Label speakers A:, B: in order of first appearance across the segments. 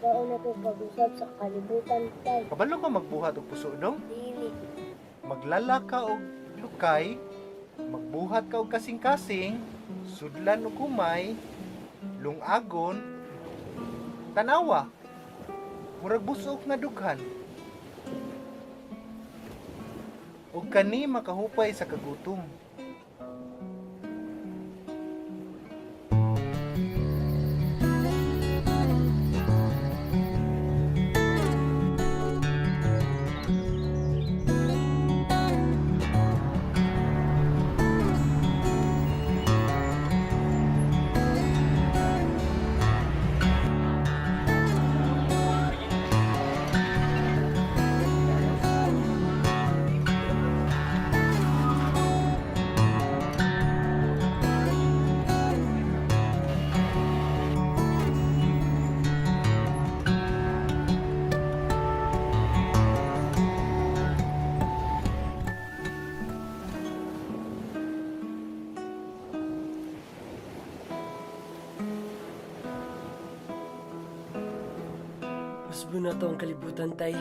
A: Daon na ko pag-usap sa kalibutan tay.
B: Kabalo ka magbuhat og puso dong?
A: Dili.
B: Maglala ka og lukay, magbuhat ka og kasing-kasing, sudlan og humay, lungagon, tanawa. Murag busog nga dughan. Ug kani makahupay sa kagutom.
C: Usbo na to ang kalibutan, tay.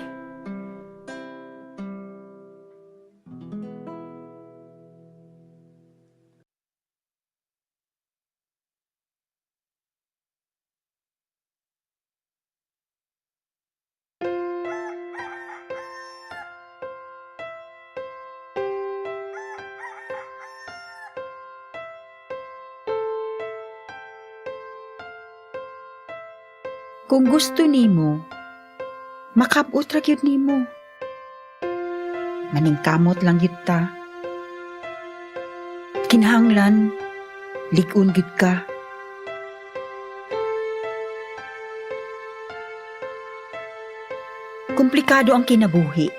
D: Kung gusto nimo, makabot ra gyud nimo. Maningkamot lang gyud ta. Kinahanglan, lig-on gyud ka. Komplikado ang kinabuhi.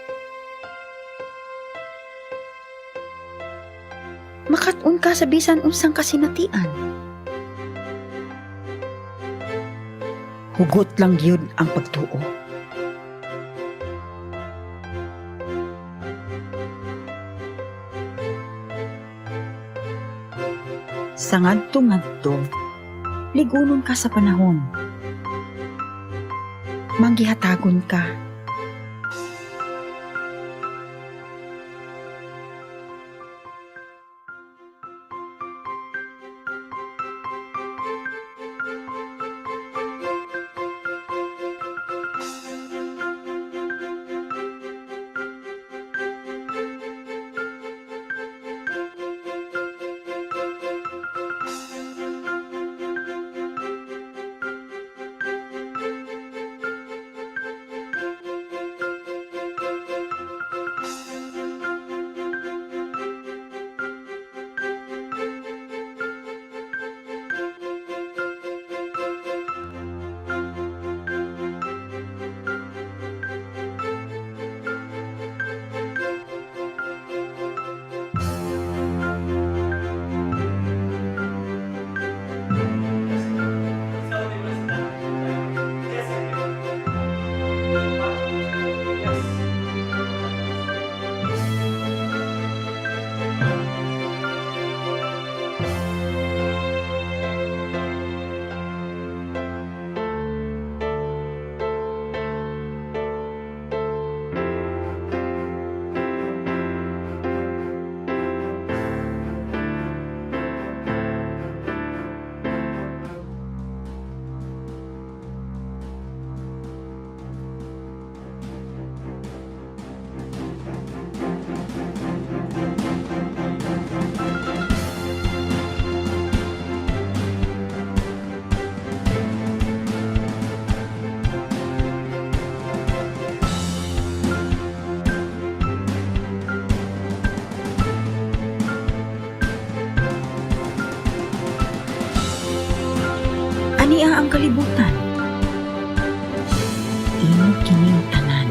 D: Makat-on ka sa bisan unsang kasinatian. Hugot lang yun ang pagtuo. Sa ngadto-ngadto, ligunon ka sa panahon. Manggihatagon ka. Ania ang kalibutan. Imo kining tanan.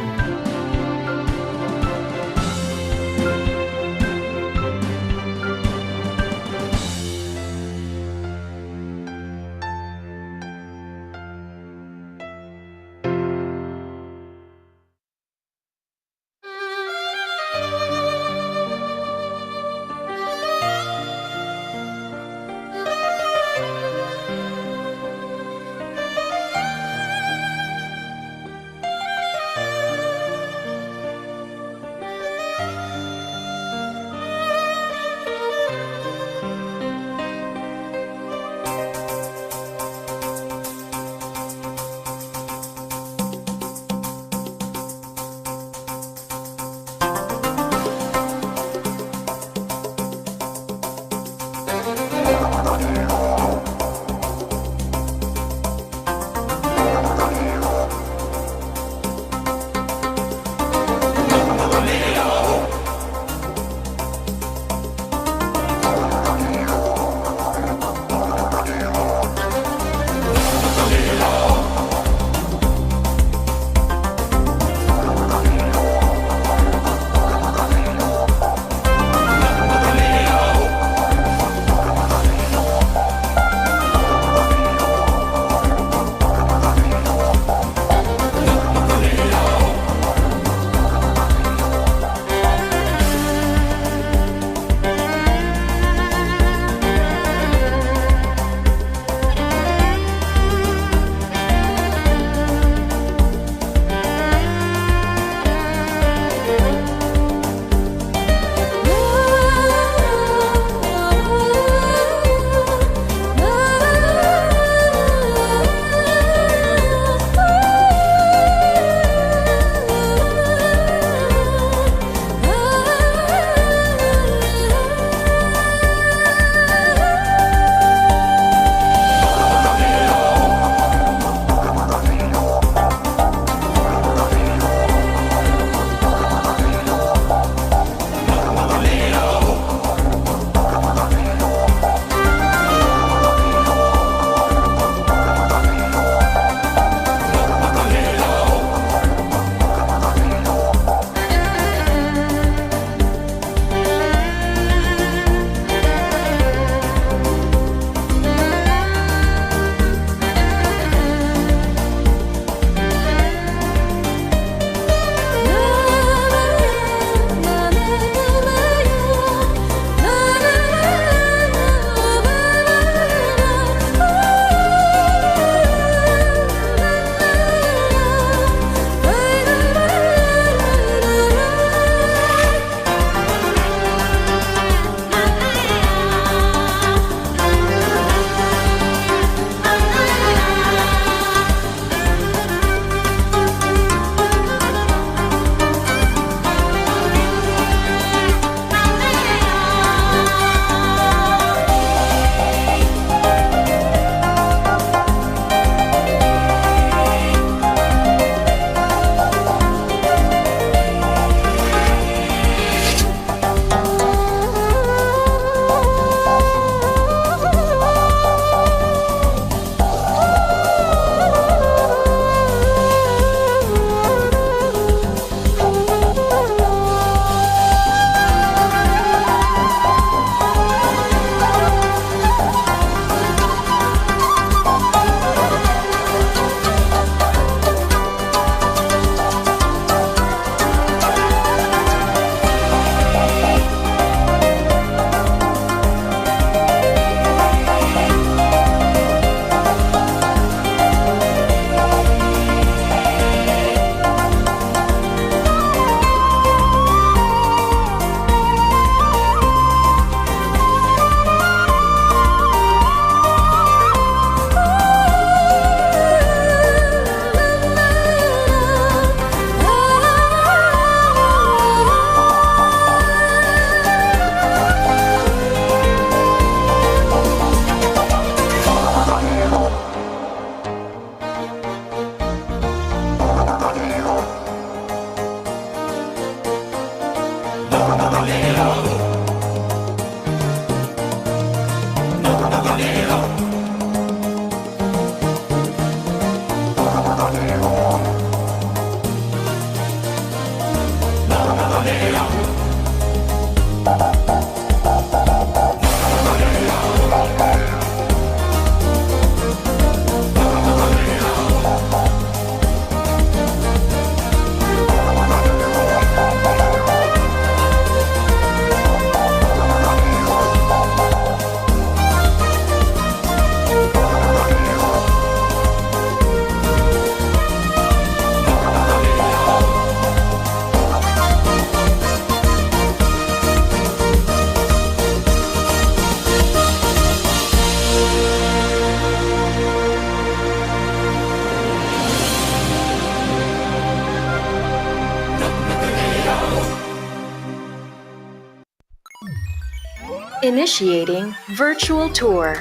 E: Initiating virtual tour.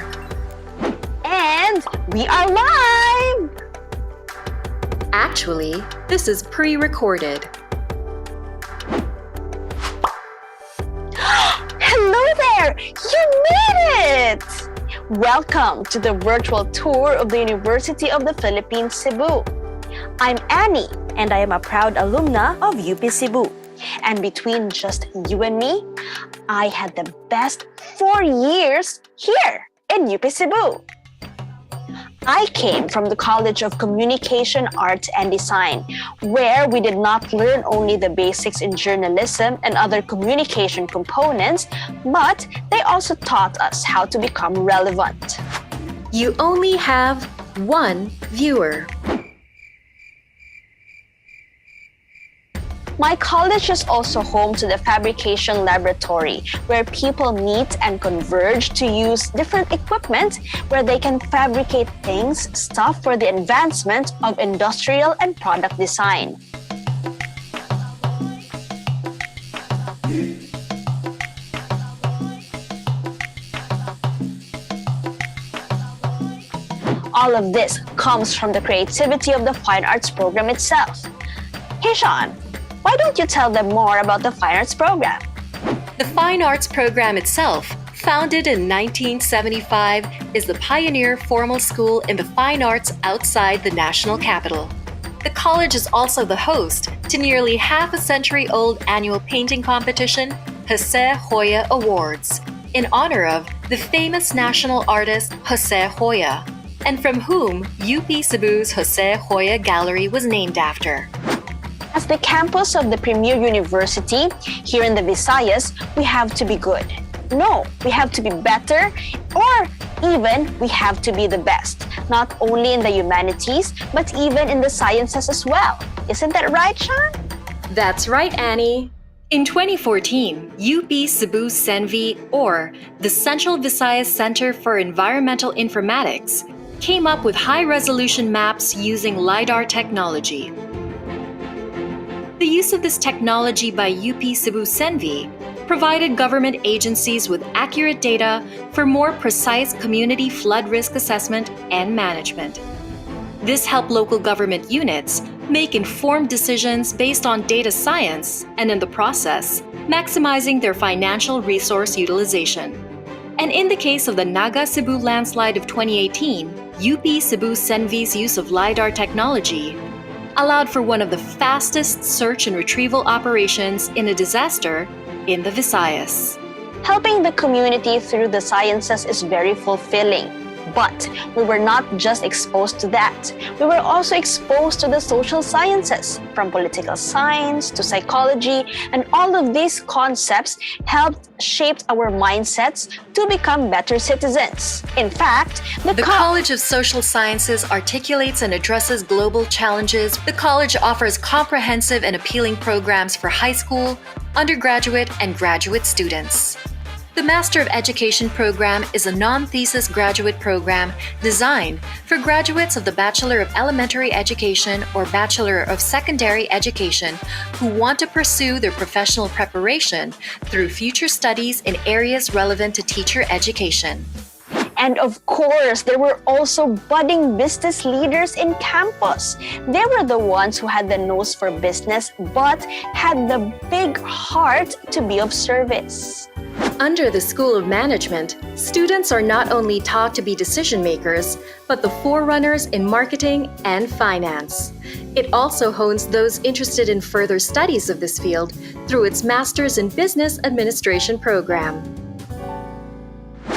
F: And we are live!
E: Actually, this is pre-recorded.
F: Hello there! You made it! Welcome to the virtual tour of the University of the Philippines, Cebu. I'm Annie, and I am a proud alumna of UP Cebu. And between just you and me, I had the best 4 years here in UP Cebu. I came from the College of Communication, Arts and Design, where we did not learn only the basics in journalism and other communication components, but they also taught us how to become relevant.
E: You only have one viewer.
F: My college is also home to the Fabrication Laboratory, where people meet and converge to use different equipment where they can fabricate things, stuff for the advancement of industrial and product design. All of this comes from the creativity of the Fine Arts program itself. Hey Sean, why don't you tell them more about the Fine Arts program?
E: The Fine Arts program itself, founded in 1975, is the pioneer formal school in the fine arts outside the national capital. The college is also the host to nearly half a century-old annual painting competition, Jose Hoya Awards, in honor of the famous national artist Jose Hoya, and from whom UP Cebu's Jose Hoya Gallery was named after.
F: As the campus of the premier university here in the Visayas, we have to be good. No, we have to be better, or even we have to be the best, not only in the humanities, but even in the sciences as well. Isn't that right, Sean?
E: That's right, Annie. In 2014, UP Cebu CENVI, or the Central Visayas Center for Environmental Informatics, came up with high-resolution maps using LiDAR technology. The use of this technology by UP Cebu CENVI provided government agencies with accurate data for more precise community flood risk assessment and management. This helped local government units make informed decisions based on data science and, in the process, maximizing their financial resource utilization. And in the case of the Naga Cebu landslide of 2018, UP Cebu CENVI's use of LiDAR technology allowed for one of the fastest search and retrieval operations in a disaster in the Visayas.
F: Helping the community through the sciences is very fulfilling. But we were not just exposed to that. We were also exposed to the social sciences, from political science to psychology, and all of these concepts helped shape our mindsets to become better citizens. In fact,
E: the College of Social Sciences articulates and addresses global challenges. The college offers comprehensive and appealing programs for high school, undergraduate, and graduate students. The Master of Education program is a non-thesis graduate program designed for graduates of the Bachelor of Elementary Education or Bachelor of Secondary Education who want to pursue their professional preparation through future studies in areas relevant to teacher education.
F: And of course, there were also budding business leaders in campus. They were the ones who had the nose for business but had the big heart to be of service.
E: Under the School of Management, students are not only taught to be decision makers, but the forerunners in marketing and finance. It also hones those interested in further studies of this field through its Masters in Business Administration program.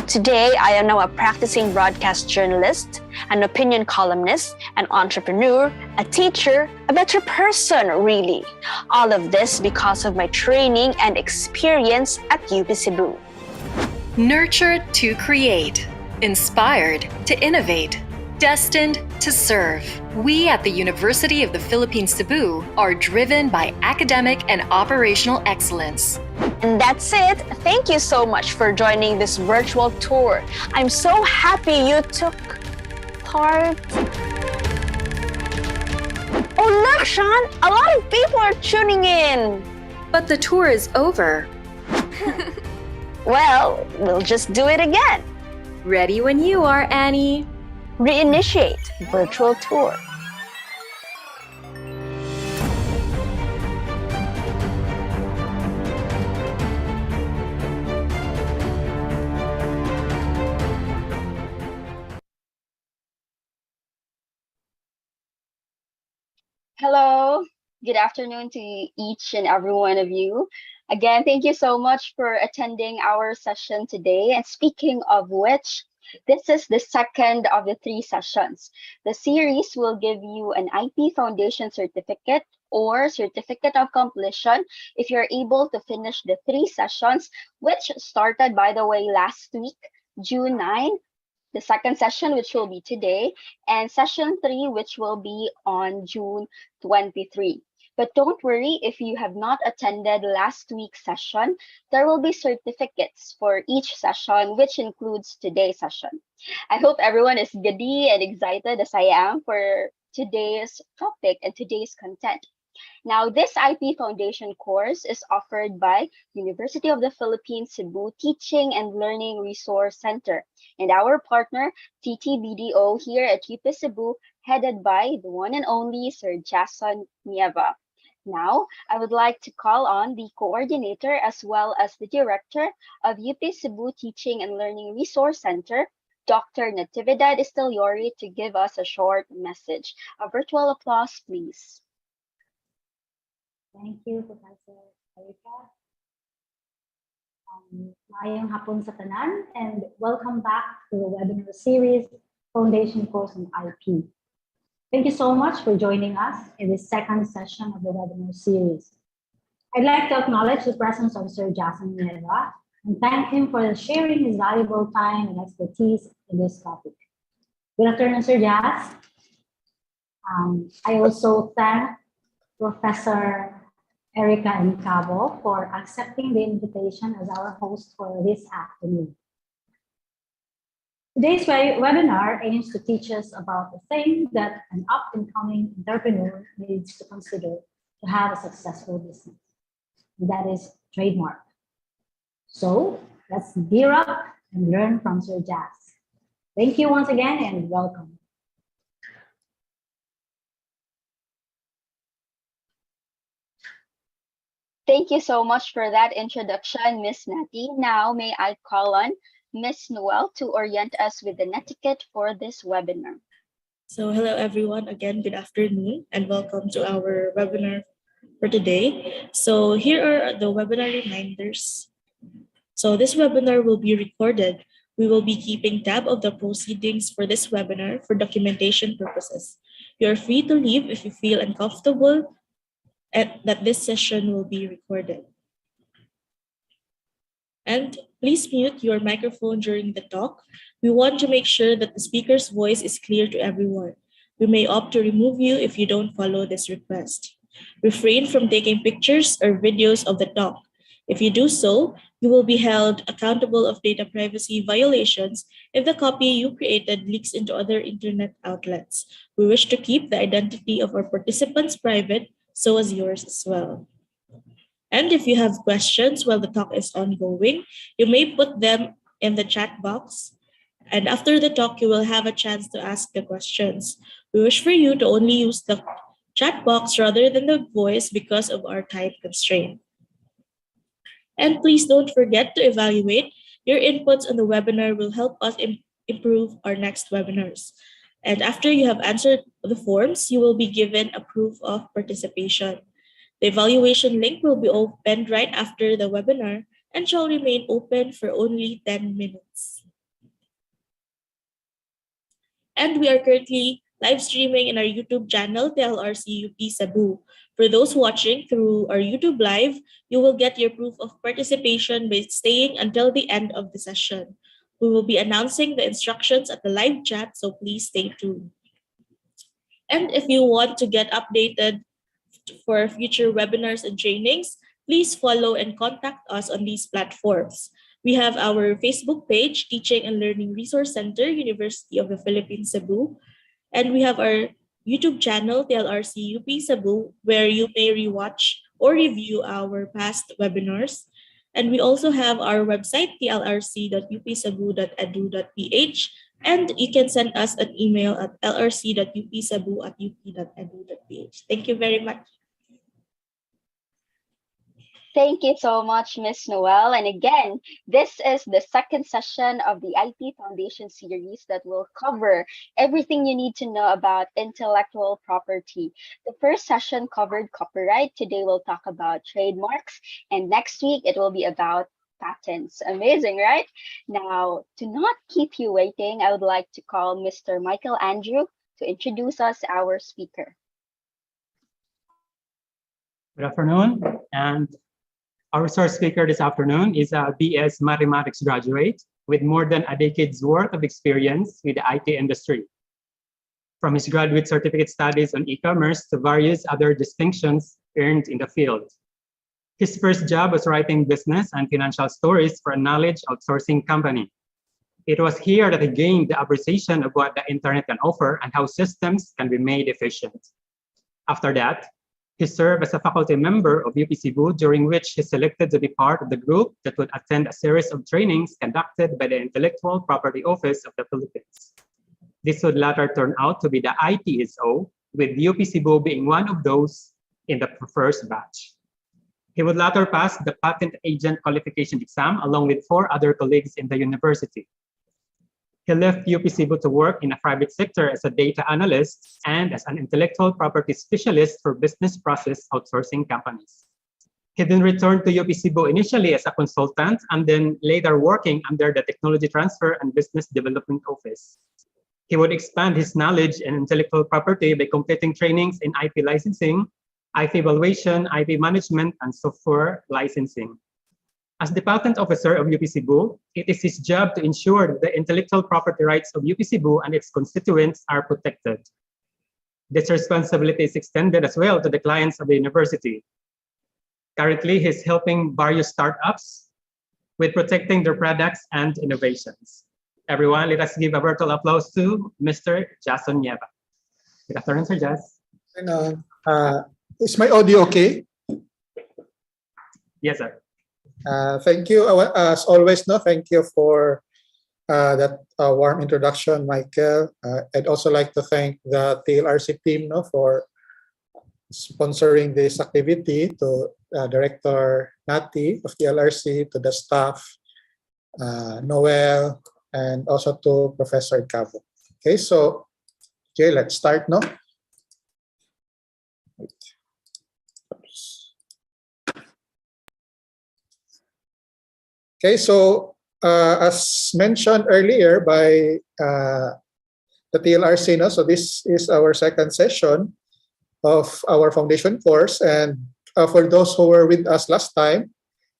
F: Today, I am now a practicing broadcast journalist, an opinion columnist, an entrepreneur, a teacher, a better person, really. All of this because of my training and experience at UP Cebu.
E: Nurtured to create, inspired to innovate, destined to serve. We at the University of the Philippines Cebu are driven by academic and operational excellence.
F: And that's it. Thank you so much for joining this virtual tour. I'm so happy you took part. Oh, look, Sean, a lot of people are tuning in.
E: But the tour is over.
F: Well, we'll just do it again.
E: Ready when you are, Annie.
F: Reinitiate virtual tour. Hello, good afternoon to each and every one of you. Again, thank you so much for attending our session today. And speaking of which, this is the second of the 3 sessions. The series will give you an IP Foundation certificate or certificate of completion if you're able to finish the 3 sessions, which started, by the way, last week, June 9, the second session, which will be today, and session 3, which will be on June 23. But don't worry if you have not attended last week's session, there will be certificates for each session, which includes today's session. I hope everyone is giddy and excited as I am for today's topic and today's content. Now, this IP Foundation course is offered by University of the Philippines Cebu Teaching and Learning Resource Center and our partner, TTBDO here at UP Cebu, headed by the one and only Sir Jason Nieva. Now, I would like to call on the coordinator as well as the director of UP Cebu Teaching and Learning Resource Center, Dr. Natividad Esteliori, to give us a short message. A virtual applause, please.
G: Thank you, Professor Erika. Maayong hapon sa tanan, and welcome back to the webinar series, Foundation Course on IP. Thank you so much for joining us in this second session of the webinar series. I'd like to acknowledge the presence of Sir Jason Nieva and thank him for sharing his valuable time and expertise in this topic. Good afternoon, Sir Jas. I also thank Professor Erika and Cabo for accepting the invitation as our host for this afternoon. Today's webinar aims to teach us about the thing that an up-and-coming entrepreneur needs to consider to have a successful business. And that is trademark. So let's gear up and learn from Sir Jas. Thank you once again and welcome.
F: Thank you so much for that introduction, Miss Nati. Now, may I call on Miss Noel to orient us with the netiquette for this webinar.
H: So hello everyone, again, good afternoon and welcome to our webinar for today. So here are the webinar reminders. So this webinar will be recorded. We will be keeping tab of the proceedings for this webinar for documentation purposes. You're free to leave if you feel uncomfortable and that this session will be recorded. And please mute your microphone during the talk. We want to make sure that the speaker's voice is clear to everyone. We may opt to remove you if you don't follow this request. Refrain from taking pictures or videos of the talk. If you do so, you will be held accountable of data privacy violations if the copy you created leaks into other internet outlets. We wish to keep the identity of our participants private, so as yours as well. And if you have questions while the talk is ongoing, you may put them in the chat box. And after the talk, you will have a chance to ask the questions. We wish for you to only use the chat box rather than the voice because of our time constraint. And please don't forget to evaluate. Your inputs on the webinar will help us improve our next webinars. And after you have answered the forms, you will be given a proof of participation. The evaluation link will be opened right after the webinar and shall remain open for only 10 minutes. And we are currently live streaming in our YouTube channel, TLRC UP Cebu. For those watching through our YouTube Live, you will get your proof of participation by staying until the end of the session. We will be announcing the instructions at the live chat, so please stay tuned. And if you want to get updated for future webinars and trainings, please follow and contact us on these platforms. We have our Facebook page, Teaching and Learning Resource Center, University of the Philippines Cebu. And we have our YouTube channel, TLRC UP Cebu, where you may rewatch or review our past webinars. And we also have our website, tlrc.upcebu.edu.ph, and you can send us an email at lrc.upcebu@up.edu.ph. Thank you very much.
F: Thank you so much, Miss Noel. And again, this is the second session of the IT Foundation series that will cover everything you need to know about intellectual property. The first session covered copyright. Today we'll talk about trademarks. And next week it will be about patents. Amazing, right? Now, to not keep you waiting, I would like to call Mr. Michael Andrew to introduce us our speaker.
I: Good afternoon, and our resource speaker this afternoon is a BS Mathematics graduate with more than a decade's worth of experience with the IT industry. From his graduate certificate studies on e-commerce to various other distinctions earned in the field. His first job was writing business and financial stories for a knowledge outsourcing company. It was here that he gained the appreciation of what the internet can offer and how systems can be made efficient. After that, he served as a faculty member of UP Cebu, during which he selected to be part of the group that would attend a series of trainings conducted by the Intellectual Property Office of the Philippines. This would later turn out to be the ITSO, with UP Cebu being one of those in the first batch. He would later pass the Patent Agent Qualification exam along with 4 other colleagues in the university. He left UP Cebu to work in a private sector as a data analyst and as an intellectual property specialist for business process outsourcing companies. He then returned to UP Cebu initially as a consultant and then later working under the Technology Transfer and Business Development Office. He would expand his knowledge in intellectual property by completing trainings in IP licensing, IP evaluation, IP management, and software licensing. As the patent officer of UP Cebu, it is his job to ensure that the intellectual property rights of UP Cebu and its constituents are protected. This responsibility is extended as well to the clients of the university. Currently, he's helping various startups with protecting their products and innovations. Everyone, let us give a virtual applause to Mr. Jason Nieva. Good afternoon, Sir Jas.
J: Is my audio okay?
I: Yes, sir.
J: Thank you. As always, thank you for that warm introduction, Michael. I'd also like to thank the TLRC team for sponsoring this activity, to Director Nati of TLRC, to the staff, Noel, and also to Professor Cavo. Okay, so let's start, Okay, so as mentioned earlier by the TLRC, so this is our second session of our foundation course, and for those who were with us last time,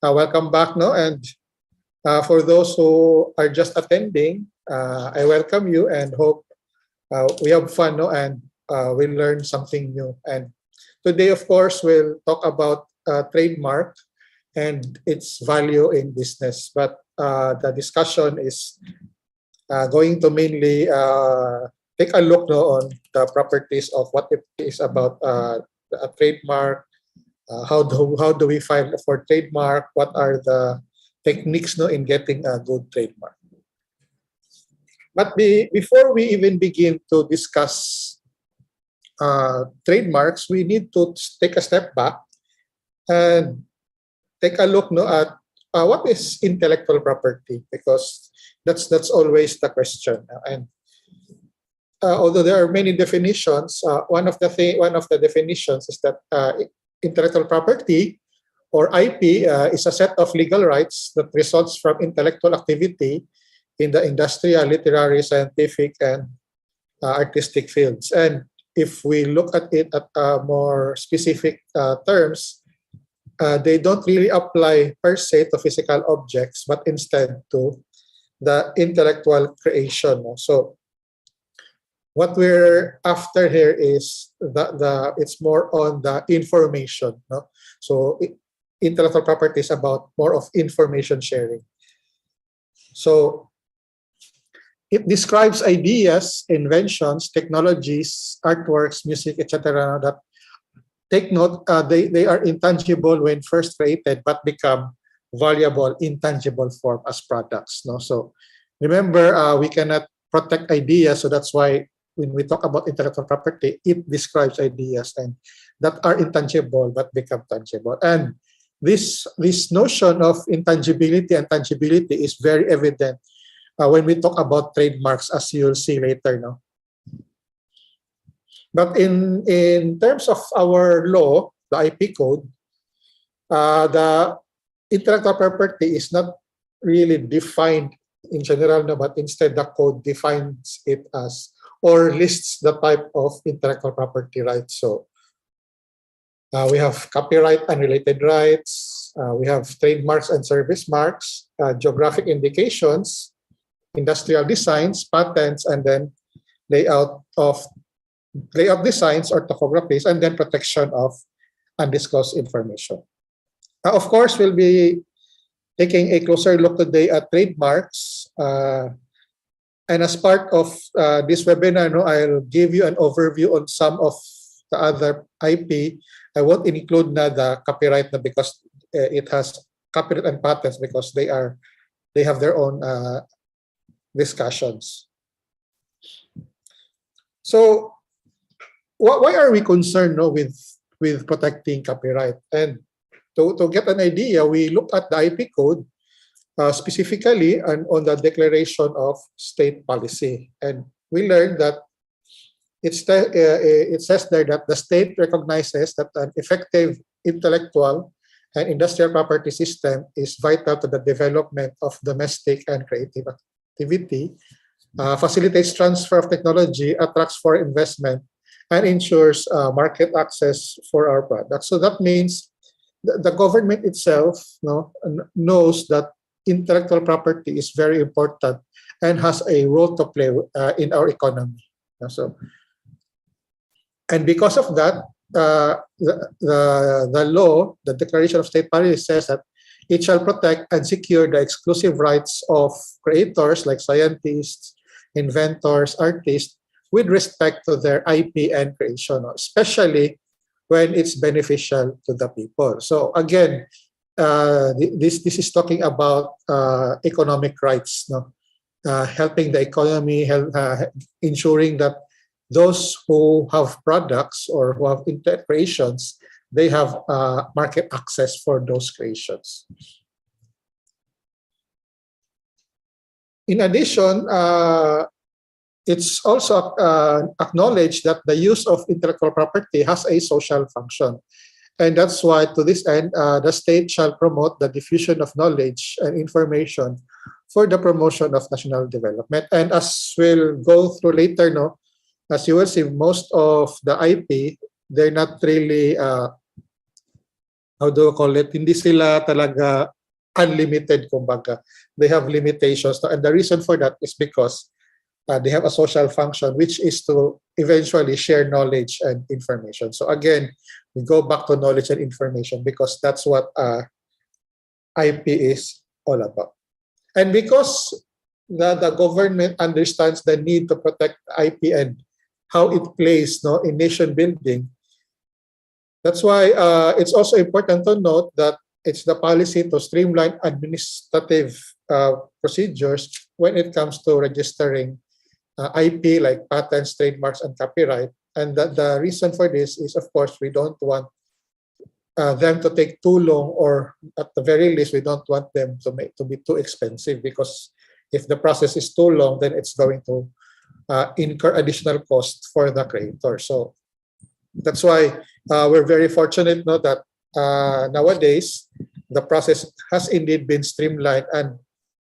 J: welcome back, and for those who are just attending, I welcome you and hope we have fun, and we learn something new. And today, of course, we'll talk about trademark and its value in business. But the discussion is going to mainly take a look on the properties of what it is about a trademark. How do we file for trademark? What are the techniques in getting a good trademark? But before we even begin to discuss trademarks, we need to take a step back and take a look at what is intellectual property, because that's always the question. And although there are many definitions, one of the definitions is that intellectual property, or IP, is a set of legal rights that results from intellectual activity in the industrial, literary, scientific, and artistic fields. And if we look at it at more specific terms, they don't really apply per se to physical objects, but instead to the intellectual creation. So what we're after here is it's more on the information. So intellectual property is about more of information sharing. So it describes ideas, inventions, technologies, artworks, music, etc. that, take note, they are intangible when first created, but become valuable, intangible form as products. No? So remember, we cannot protect ideas. So that's why when we talk about intellectual property, it describes ideas and that are intangible but become tangible. And this notion of intangibility and tangibility is very evident when we talk about trademarks, as you'll see later. No? But in terms of our law, the IP code, the intellectual property is not really defined in general, no, but instead the code defines it as or lists the type of intellectual property rights. So we have copyright and related rights, we have trademarks and service marks, geographic indications, industrial designs, patents, and then layout designs or topographies, and then protection of undisclosed information. Of course, we'll be taking a closer look today at trademarks. And as part of this webinar, I'll give you an overview on some of the other IP. I won't include the copyright because it has copyright and patents because they have their own discussions. So why are we concerned with protecting copyright? And to get an idea, we look at the IP code specifically on the Declaration of State Policy. And we learned that it says there that the state recognizes that an effective intellectual and industrial property system is vital to the development of domestic and creative activity, facilitates transfer of technology, attracts foreign investment, and ensures market access for our products. So that means the government itself knows that intellectual property is very important and has a role to play in our economy. And because of that, the law, the Declaration of State Policy, says that it shall protect and secure the exclusive rights of creators like scientists, inventors, artists, with respect to their IP and creation, especially when it's beneficial to the people. So again, this is talking about economic rights, helping the economy, ensuring that those who have products or who have creations, they have market access for those creations. In addition, it's also acknowledged that the use of intellectual property has a social function. And that's why, to this end, the state shall promote the diffusion of knowledge and information for the promotion of national development. And as we'll go through later, as you will see, most of the IP, they're not really, how do I call it, hindi sila talaga unlimited, kumbaga. They have limitations. And the reason for that is because they have a social function, which is to eventually share knowledge and information. So again, we go back to knowledge and information because that's what IP is all about. And because the government understands the need to protect IP and how it plays in nation building, that's why it's also important to note that it's the policy to streamline administrative procedures when it comes to registering IP like patents, trademarks, and copyright. And the reason for this is, of course, we don't want them to take too long, or at the very least, we don't want them to be too expensive, because if the process is too long, then it's going to incur additional cost for the creator. So that's why we're very fortunate that nowadays the process has indeed been streamlined, and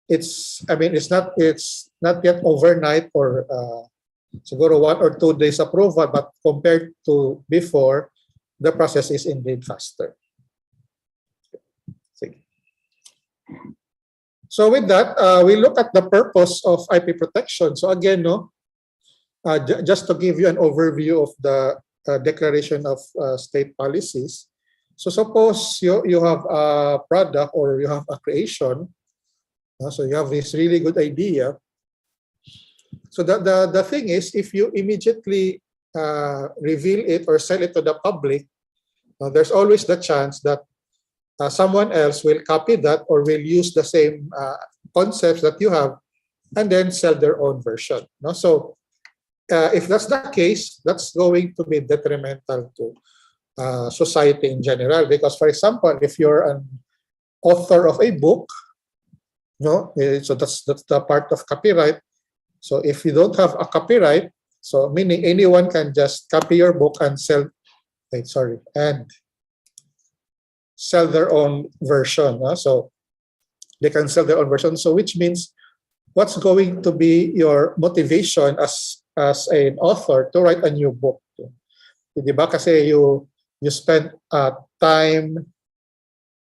J: it's not yet overnight or siguro 1 or 2 days approval, but compared to before, the process is indeed faster. So with that, we look at the purpose of IP protection. So again, just to give you an overview of the Declaration of State Policies. So suppose you have a product or you have a creation. So you have this really good idea. So the thing is, if you immediately reveal it or sell it to the public, there's always the chance that someone else will copy that or will use the same concepts that you have and then sell their own version. No? So if that's the case, that's going to be detrimental to society in general. Because, for example, if you're an author of a book, no, so that's the part of copyright. So if you don't have a copyright, so meaning anyone can just copy your book and sell. And sell their own version. So they can sell their own version. So which means, what's going to be your motivation as an author to write a new book? Diba? Kasi you spend time,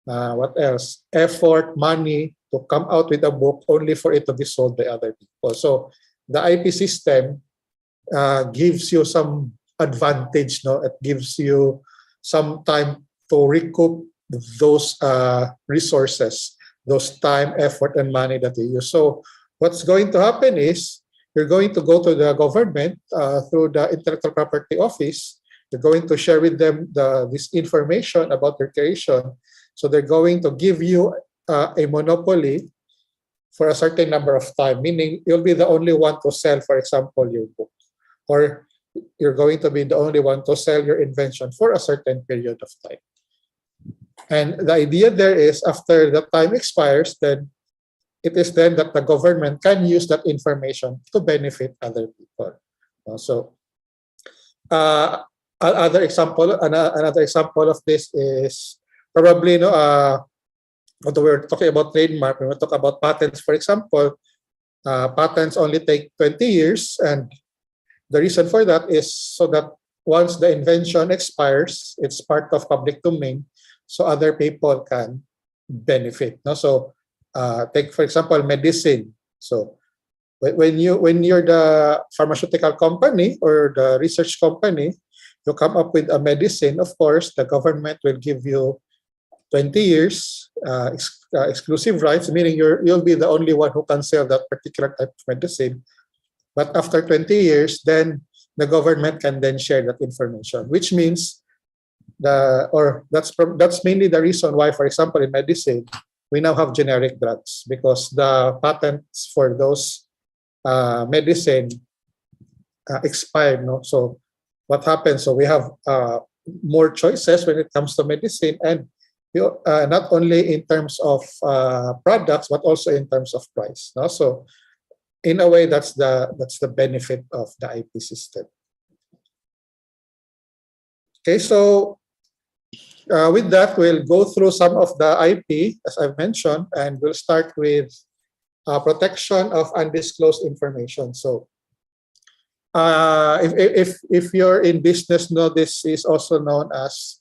J: what else? Effort, money to come out with a book only for it to be sold by other people. So the IP system gives you some advantage. No, it gives you some time to recoup those resources, those time, effort, and money that you use. So what's going to happen is, you're going to go to the government through the Intellectual Property Office. You're going to share with them this information about your creation. So they're going to give you a monopoly for a certain number of time, meaning you'll be the only one to sell, for example, your book. Or you're going to be the only one to sell your invention for a certain period of time. And the idea there is, after the time expires, then it is then that the government can use that information to benefit other people. So another example of this is probably, although we're talking about trademark, when we talk about patents, for example, patents only take 20 years, and the reason for that is so that once the invention expires, it's part of public domain, so other people can benefit. No? So take, for example, medicine. So when you're the pharmaceutical company or the research company, you come up with a medicine, of course, the government will give you 20 years exclusive rights, meaning you'll be the only one who can sell that particular type of medicine. But after 20 years, then the government can then share that information, which means that's mainly the reason why, for example, in medicine, we now have generic drugs, because the patents for those medicine expired. No? So what happens? So we have more choices when it comes to medicine, and not only in terms of products, but also in terms of price. No? So in a way, that's the benefit of the IP system. Okay, so with that, we'll go through some of the IP, as I've mentioned, and we'll start with protection of undisclosed information. So if you're in business, this is also known as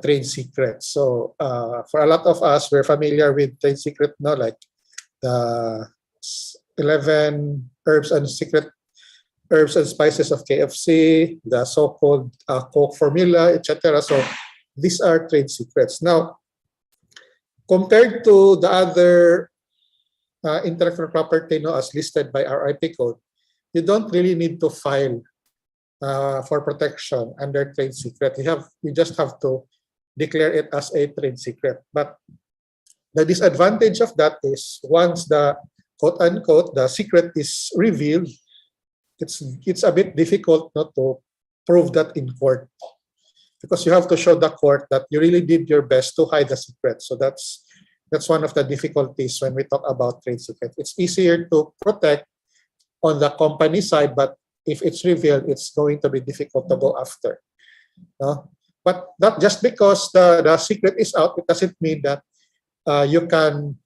J: trade secret. So for a lot of us, we're familiar with trade secret, like the 11 herbs and spices of KFC, the so-called Coke formula, etc. So these are trade secrets. Now, compared to the other intellectual property as listed by our IP code, you don't really need to file for protection under trade secret. You just have to declare it as a trade secret. But the disadvantage of that is, once the quote-unquote the secret is revealed, it's a bit difficult not to prove that in court, because you have to show the court that you really did your best to hide the secret. So that's one of the difficulties when we talk about trade secret. It's easier to protect on the company side, but if it's revealed, it's going to be difficult to go after. No? But not just because the secret is out, it doesn't mean that you can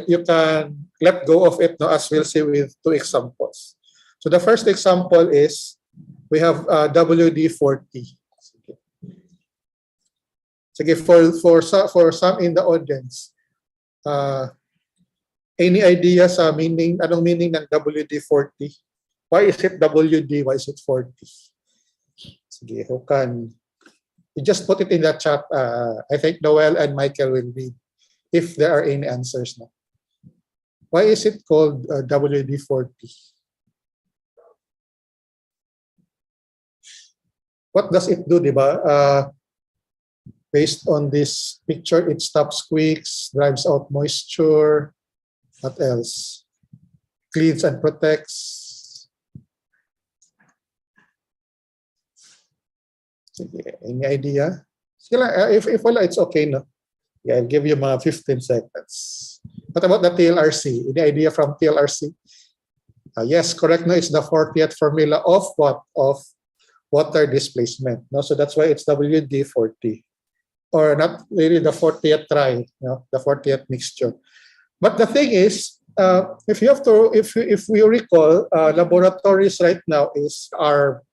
J: you can let go of it, as we'll see with two examples. So the first example is, we have WD-40. Okay, for some in the audience, any ideas anong meaning ng WD-40? Why is it WD? Why is it 40? Sige, who can? You just put it in the chat. I think Noel and Michael will read if there are any answers now. Why is it called WD-40? What does it do, diba? Based on this picture, it stops squeaks, drives out moisture. What else? Cleans and protects. Sige, any idea? Sige lang, if wala, it's okay, no? Yeah, I'll give you mga 15 seconds. What about the TLRC? Any idea from TLRC? Yes, correct. No, it's the 40th formula of what? Of water displacement. No, so that's why it's WD-40, or not really the 40th try. No, the 40th mixture. But the thing is, if we recall, laboratories right now are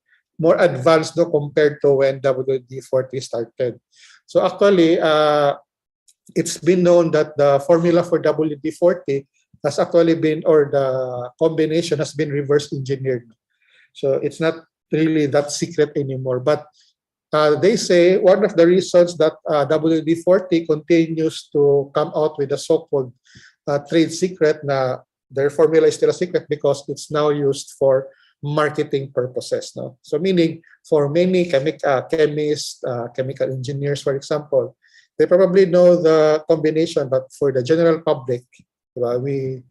J: more advanced, no, compared to when WD-40 started. So actually, it's been known that the formula for WD-40 has actually been, or the combination has been reverse engineered. So it's not really that secret anymore. But they say one of the reasons that WD-40 continues to come out with a so-called trade secret, na their formula is still a secret, because it's now used for marketing purposes. No? So meaning for many chemists, chemical engineers, for example, they probably know the combination, but for the general public, diba, we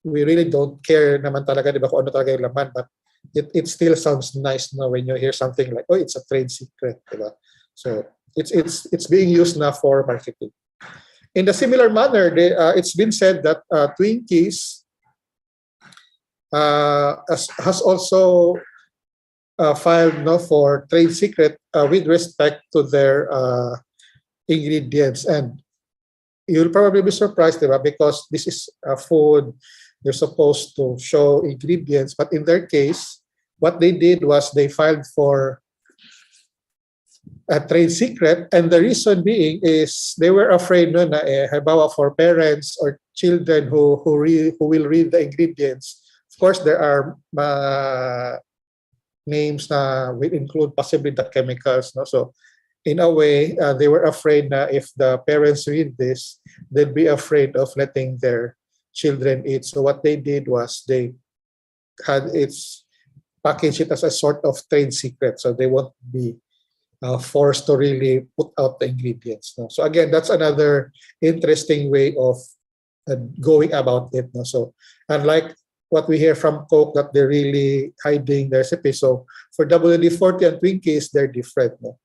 J: really don't care naman talaga, diba, kung ano talaga yung laman, but it still sounds nice, no, when you hear something like, oh, it's a trade secret, diba? So it's being used now for marketing. In the similar manner, it's been said that Twinkies has also filed, no, for trade secret with respect to their ingredients. And you'll probably be surprised, diba? Because this is a food, you're supposed to show ingredients, but in their case, what they did was they filed for a trade secret, and the reason being is they were afraid, no, na halimbawa for parents or children who will read the ingredients. Of course, there are names that will include possibly the chemicals, no? So in a way, they were afraid that if the parents read this, they'd be afraid of letting their children eat. So what they did was they had packaged it as a sort of trade secret, so they won't be forced to really put out the ingredients. No? So again, that's another interesting way of going about it. No? So unlike what we hear from Coke, that they're really hiding their recipe, so for WD-40 and Twinkies, they're different. No?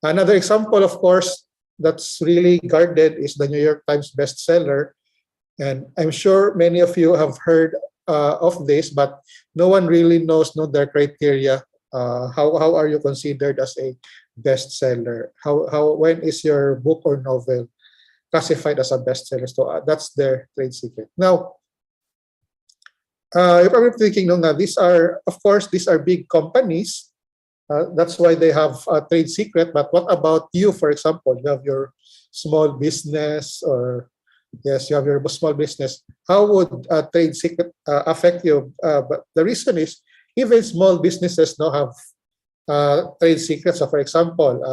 J: Another example, of course, that's really guarded is the New York Times bestseller. And I'm sure many of you have heard of this, but no one really knows, no, their criteria. How are you considered as a bestseller? When is your book or novel classified as a bestseller? So that's their trade secret. Now, you're probably thinking, no, now these are big companies. That's why they have a trade secret. But what about you, for example? You have your small business, or yes, you have your small business. How would a trade secret affect you? But the reason is, even small businesses now have trade secrets. So for example,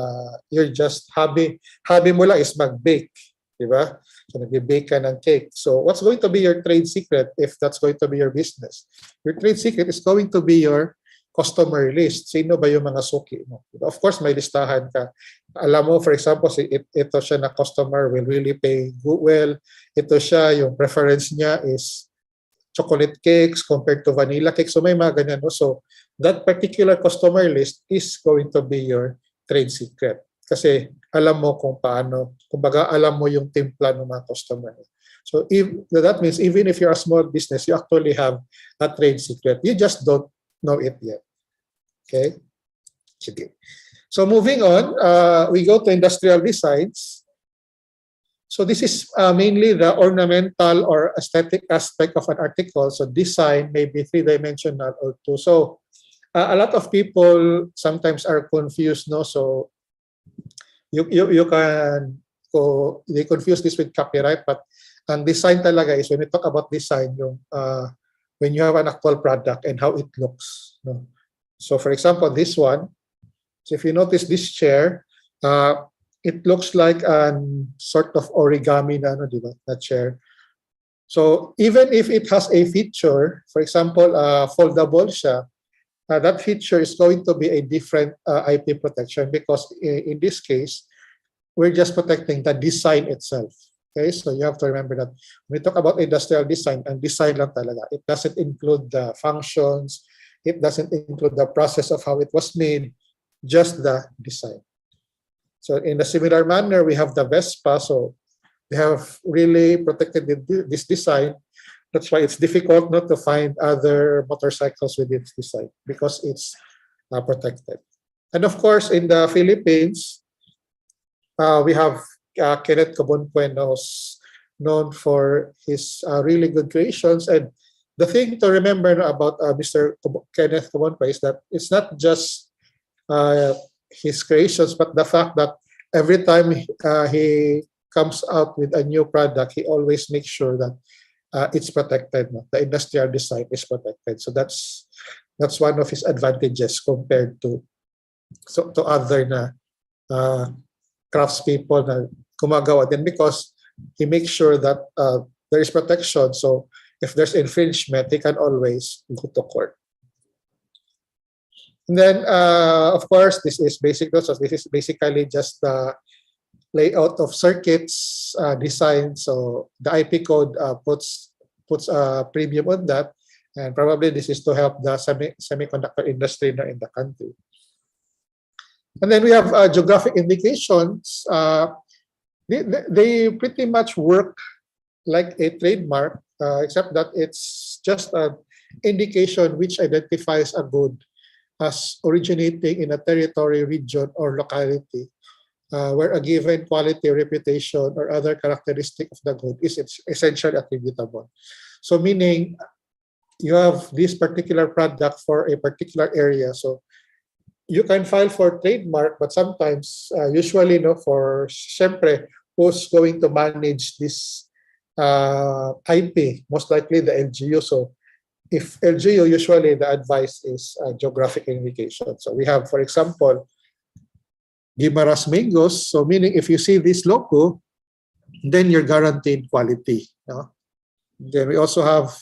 J: you're just hobby mo lang is mag-bake, diba? So nag-bake ka ng cake. So what's going to be your trade secret if that's going to be your business? Your trade secret is going to be your customer list. Sino ba yung mga suki mo? Of course, may listahan ka. Alam mo, for example, ito siya na customer will really pay well. Ito siya, yung preference niya is chocolate cakes compared to vanilla cakes. So may mga ganyan. No? So that particular customer list is going to be your trade secret. Kasi alam mo kung paano, kumbaga alam mo yung timpla ng mga customer. So that means even if you're a small business, you actually have a trade secret. You just don't know it yet. Okay. So moving on, we go to industrial designs. So this is mainly the ornamental or aesthetic aspect of an article. So design may be three-dimensional or two. So a lot of people sometimes are confused, no? So you can they confuse this with copyright, but ang design talaga is when we talk about design, yung when you have an actual product and how it looks. No? So for example, this one, so if you notice this chair, it looks like a sort of origami na, diba, na chair. So even if it has a feature, for example, foldable siya, that feature is going to be a different IP protection, because in this case, we're just protecting the design itself. Okay, so you have to remember that when we talk about industrial design, and design lang talaga, it doesn't include the functions, it doesn't include the process of how it was made, just the design. So in a similar manner, we have the Vespa, so we have really protected this design. That's why it's difficult not to find other motorcycles with its design, because it's protected. And of course, in the Philippines, we have Kenneth Cabonpuenos, known for his really good creations. And the thing to remember about Mr. Kenneth Cabonpue is that it's not just his creations, but the fact that every time he comes out with a new product, he always makes sure that it's protected. No? The industrial design is protected. So that's one of his advantages compared to other craftspeople na gumagawa din, because he makes sure that there is protection. So if there's infringement, he can always go to court. And then, of course, this is basic. So this is basically just the layout of circuits design. So the IP code puts a premium on that, and probably this is to help the semiconductor industry in the country. And then we have geographic indications. They pretty much work like a trademark, except that it's just an indication which identifies a good as originating in a territory, region, or locality where a given quality, reputation, or other characteristic of the good is essentially attributable. So meaning you have this particular product for a particular area. So you can file for trademark, but sometimes, usually, for siyempre, who's going to manage this IP? Most likely the LGU. So if LGU, usually the advice is geographic indication. So we have, for example, Guimaras Mangoes. So meaning if you see this logo, then you're guaranteed quality. No? Then we also have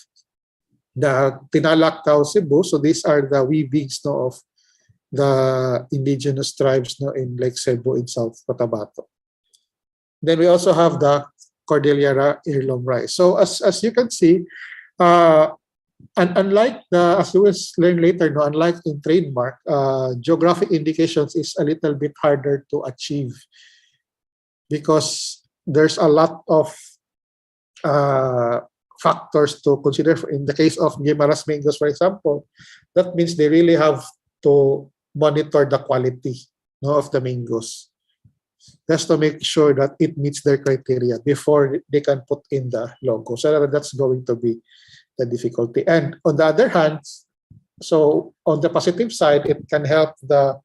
J: the Tinalactao Cebu. So these are the weavings of the indigenous tribes in Lake Cebu in South Cotabato. Then we also have the Cordillera heirloom rice. So as you can see, and unlike as you will learn later, unlike in trademark, geographic indications is a little bit harder to achieve because there's a lot of factors to consider. In the case of Guimaras Mangoes, for example, that means they really have to monitor the quality of the mangoes, just to make sure that it meets their criteria before they can put in the logo. So that's going to be the difficulty. And on the other hand, so on the positive side, it can help the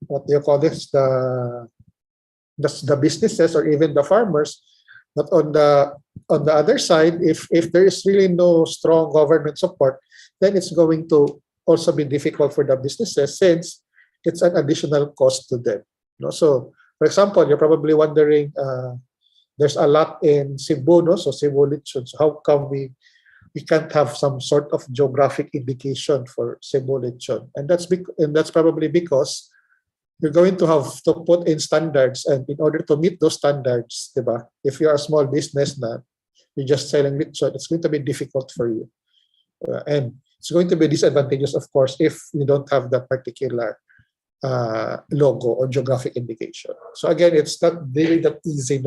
J: what do you call this, the businesses or even the farmers. But on the other side, if there is really no strong government support, then it's going to also be difficult for the businesses, since it's an additional cost to them. So, for example, you're probably wondering, there's a lot in Cebu, so Cebu lechon. So how come we can't have some sort of geographic indication for Cebu lechon? And that's probably because you're going to have to put in standards, and in order to meet those standards, diba, if you're a small business you're just selling lechon, it's going to be difficult for you. And it's going to be disadvantageous, of course, if you don't have that particular logo or geographic indication. So again, it's not really that easy,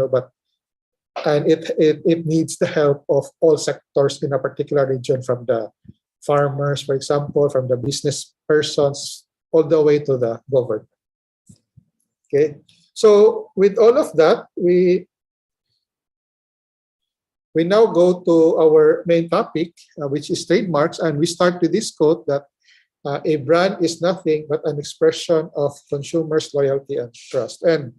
J: and it needs the help of all sectors in a particular region, from the farmers, for example, from the business persons, all the way to the government. Okay, so with all of that, we now go to our main topic, which is trademarks, and we start with this quote that a brand is nothing but an expression of consumers' loyalty and trust. And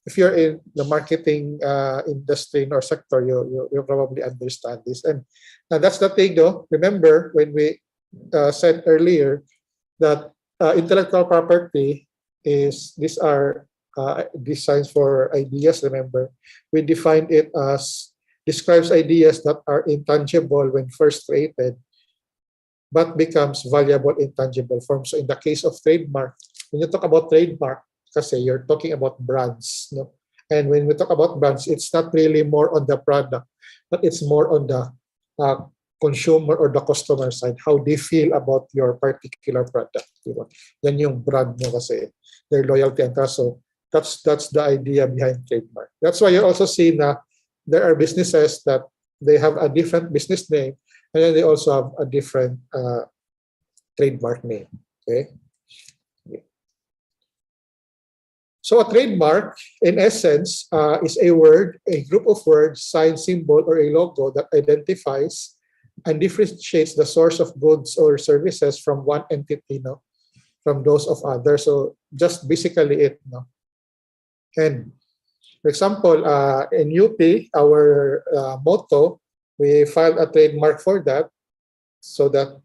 J: if you're in the marketing industry or sector, you probably understand this. And that's the thing, though. Remember when we said earlier that intellectual property these are designs for ideas. Remember, we defined it as describes ideas that are intangible when first created, but becomes valuable in tangible form. So in the case of trademark, when you talk about trademark, kasi you're talking about brands, no? And when we talk about brands, it's not really more on the product, but it's more on the consumer or the customer side, how they feel about your particular product. Diba? Yan yung brand mo kasi, their loyalty and trust. So that's the idea behind trademark. That's why you also see na there are businesses that they have a different business name, and then they also have a different trademark name. Okay. So a trademark, in essence, is a word, a group of words, sign, symbol, or a logo that identifies and differentiates the source of goods or services from one entity, no, from those of others. So just basically it, no. And for example, in UP, our motto, we filed a trademark for that, so that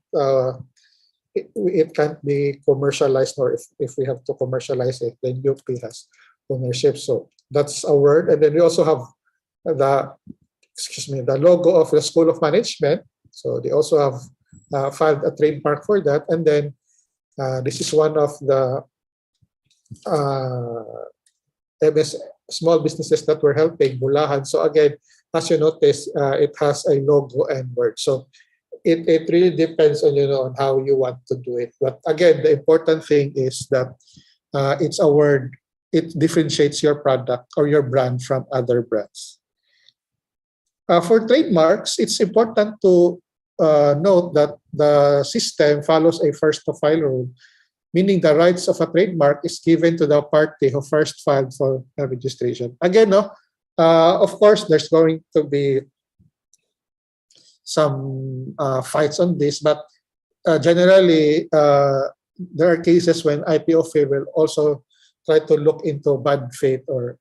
J: it can't be commercialized, or if we have to commercialize it, then UP has ownership. So that's a word. And then we also have the logo of the School of Management. So they also have filed a trademark for that. And then this is one of the small businesses that we're helping, Bulahan. So again, as you notice, it has a logo and word. So it really depends on, on how you want to do it. But again, the important thing is that it's a word. It differentiates your product or your brand from other brands. For trademarks, it's important to note that the system follows a first-to-file rule, meaning the rights of a trademark is given to the party who first filed for a registration. Again, of course, there's going to be some fights on this, but generally, there are cases when IPOFA will also try to look into bad faith, or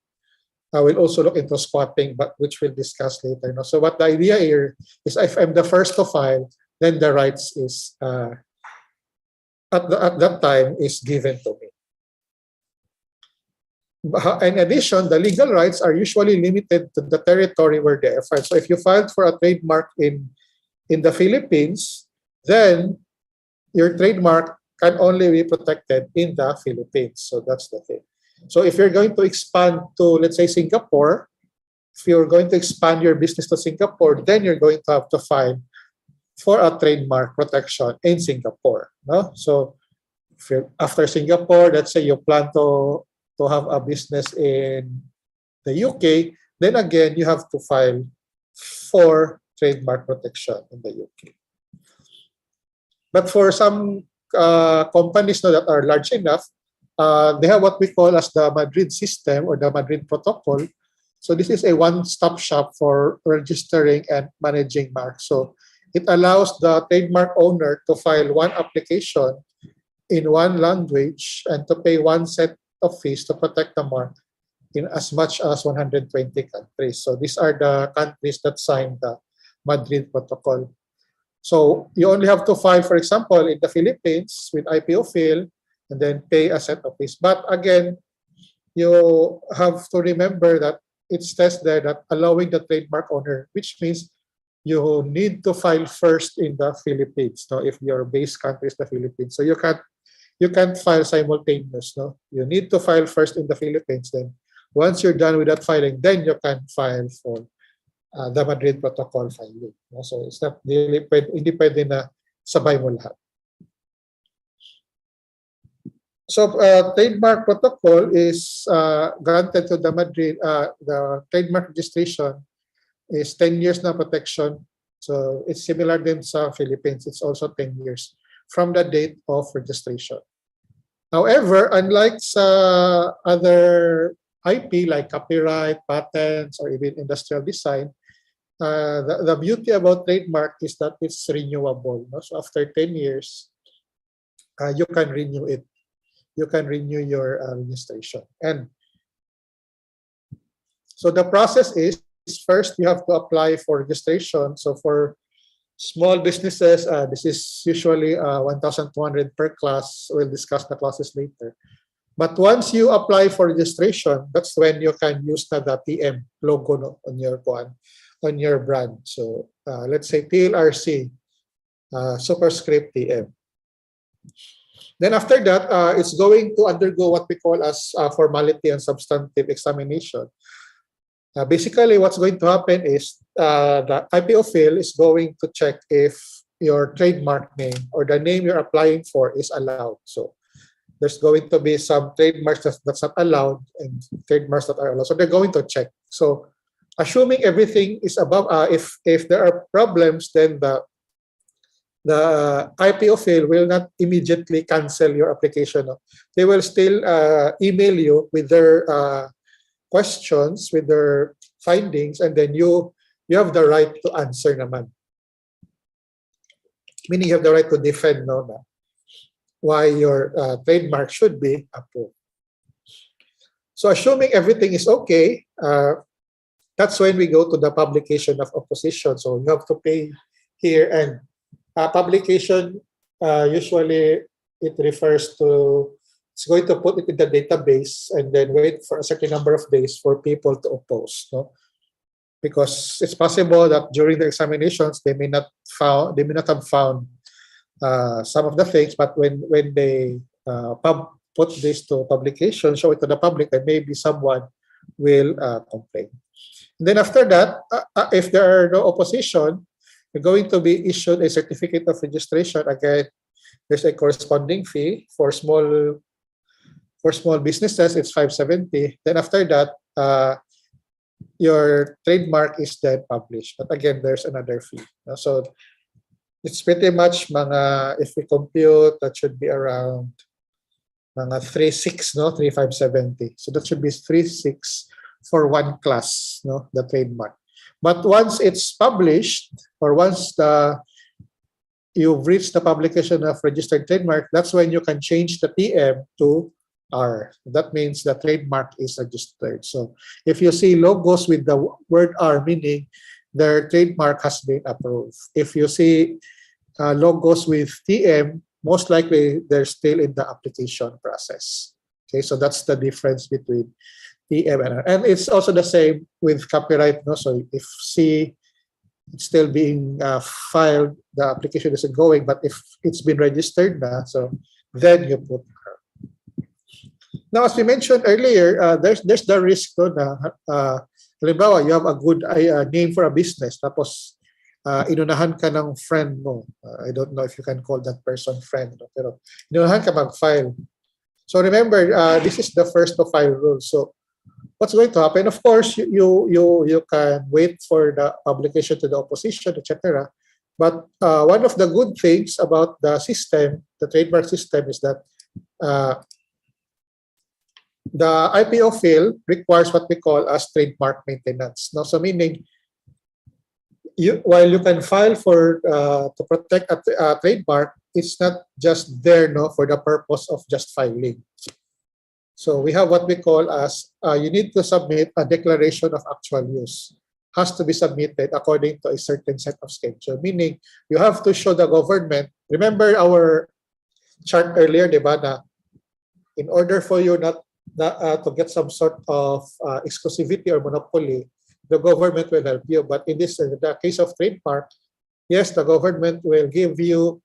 J: will also look into squatting, but which we'll discuss later. So what the idea here is, if I'm the first to file, then the rights is at that time is given to me. In addition, the legal rights are usually limited to the territory where they are filed. So if you filed for a trademark in the Philippines, then your trademark can only be protected in the Philippines. So that's the thing. So if you're going to expand to, let's say, Singapore, if you're going to expand your business to Singapore, then you're going to have to file for a trademark protection in Singapore. No? So if after Singapore, let's say you plan to have a business in the UK, then again, you have to file for trademark protection in the UK. But for some companies that are large enough, they have what we call as the Madrid system or the Madrid protocol. So this is a one-stop shop for registering and managing marks. So it allows the trademark owner to file one application in one language and to pay one set of fees to protect the mark in as much as 120 countries. So these are the countries that signed the Madrid protocol. So you only have to file, for example, in the Philippines with IPOFIL, and then pay a set of fees. But again, you have to remember that it says there that allowing the trademark owner, which means you need to file first in the Philippines. No, if your base country is the Philippines, so you can't file simultaneous. No, you need to file first in the Philippines. Then once you're done with that filing, then you can file for the Madrid Protocol filing. No? So it's not really hindi pwede na sabay mo lahat. So trademark protocol is granted to the Madrid, the trademark registration is 10 years na protection. So it's similar din sa Philippines. It's also 10 years from the date of registration. However, unlike sa other IP like copyright, patents, or even industrial design, the beauty about trademark is that it's renewable. No? So after 10 years, you can renew it. You can renew your registration. And so the process is, first you have to apply for registration. So for small businesses, this is usually 1,200 per class. We'll discuss the classes later. But once you apply for registration, that's when you can use the TM logo on your brand. So let's say TLRC, superscript TM. Then after that, it's going to undergo what we call as formality and substantive examination. Basically, what's going to happen is the IPO field is going to check if your trademark name or the name you're applying for is allowed. So there's going to be some trademarks that's not allowed and trademarks that are allowed. So they're going to check. So assuming everything is above, if there are problems, then the IPO field will not immediately cancel your application. They will still email you with their questions, with their findings, and then you have the right to answer naman. Meaning you have the right to defend why your trademark should be approved. So assuming everything is okay, that's when we go to the publication of opposition. So you have to pay here, and publication, usually it refers to, it's going to put it in the database and then wait for a certain number of days for people to oppose. Because it's possible that during the examinations they may not have found some of the things, but when they put this to publication, show it to the public, and maybe someone will complain. And then after that, if there are no opposition, you're going to be issued a certificate of registration. Again, there's a corresponding fee for small businesses. It's 570. Then after that, your trademark is then published. But again, there's another fee. So it's pretty much if we compute, that should be around 3,570. So that should be 3,600 for one class, the trademark. But once it's published, or once you've reached the publication of registered trademark, that's when you can change the TM to R. That means the trademark is registered. So if you see logos with the word R, meaning their trademark has been approved. If you see logos with TM, most likely they're still in the application process. Okay, so that's the difference between TM and R. And it's also the same with copyright. So if C, it's still being filed, the application isn't going, but if it's been registered so then you put R. Now, as we mentioned earlier, there's the risk na halimbawa, you have a good name for a business, tapos inunahan ka ng friend mo. I don't know if you can call that person friend, pero inunahan ka mag-file. So remember, this is the first to file rule. So what's going to happen? Of course, you can wait for the publication to the opposition, etc. But one of the good things about the system, the trademark system, is that the IPO field requires what we call as trademark maintenance. So meaning, while you can file for to protect a trademark, it's not just there for the purpose of just filing. So we have what we call as you need to submit a declaration of actual use. Has to be submitted according to a certain set of schedule. Meaning, you have to show the government. Remember our chart earlier, diba, na in order for you not to get some sort of exclusivity or monopoly, the government will help you. But in the case of trademark, yes, the government will give you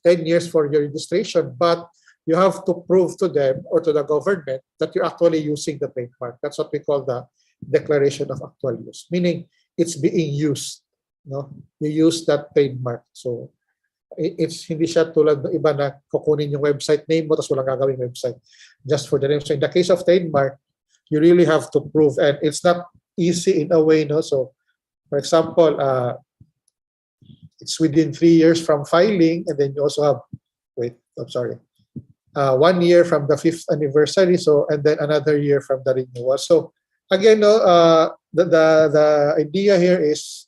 J: 10 years for your registration, but you have to prove to them or to the government that you're actually using the trademark. That's what we call the declaration of actual use, meaning it's being used. You use that trademark. So it's hindi siya tulad ng iba na kukunin yung website name mo tapos walang gagawing website just for the name. So in the case of trademark, you really have to prove, and it's not easy in a way. So for example, it's within 3 years from filing, and then you also have 1 year from the 5th anniversary, so and then another year from the renewal. So again, the idea here is,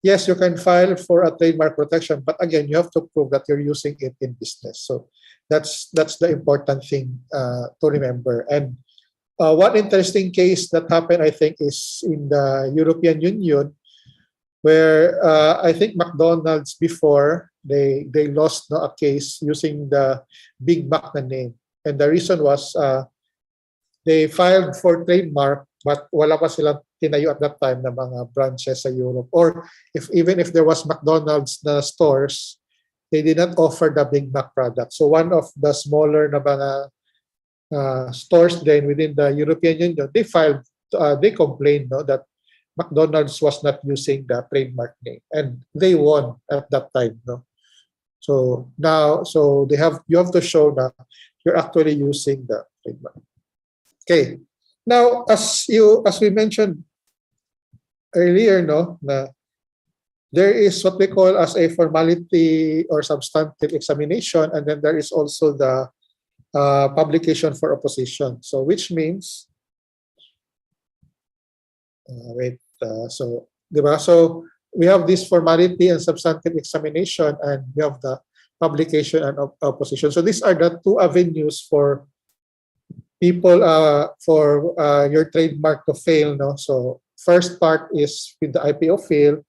J: yes, you can file for a trademark protection, but again, you have to prove that you're using it in business. So that's the important thing to remember. And one interesting case that happened, I think, is in the European Union, where I think McDonald's before they lost a case using the Big Mac na name, and the reason was they filed for trademark, but wala pa silang tinayo at that time na mga branches sa Europe, or even if there was McDonald's na stores, they did not offer the Big Mac product. So one of the smaller na mga stores then within the European Union, they complained that McDonald's was not using the trademark name, and they won at that time. So now, you have to show that you're actually using the trademark. Okay. Now, as we mentioned earlier, there is what we call as a formality or substantive examination, and then there is also the publication for opposition. So which means, so we have this formality and substantive examination, and we have the publication and opposition. So these are the two avenues for people for your trademark to fail. So first part is with the IPO fail,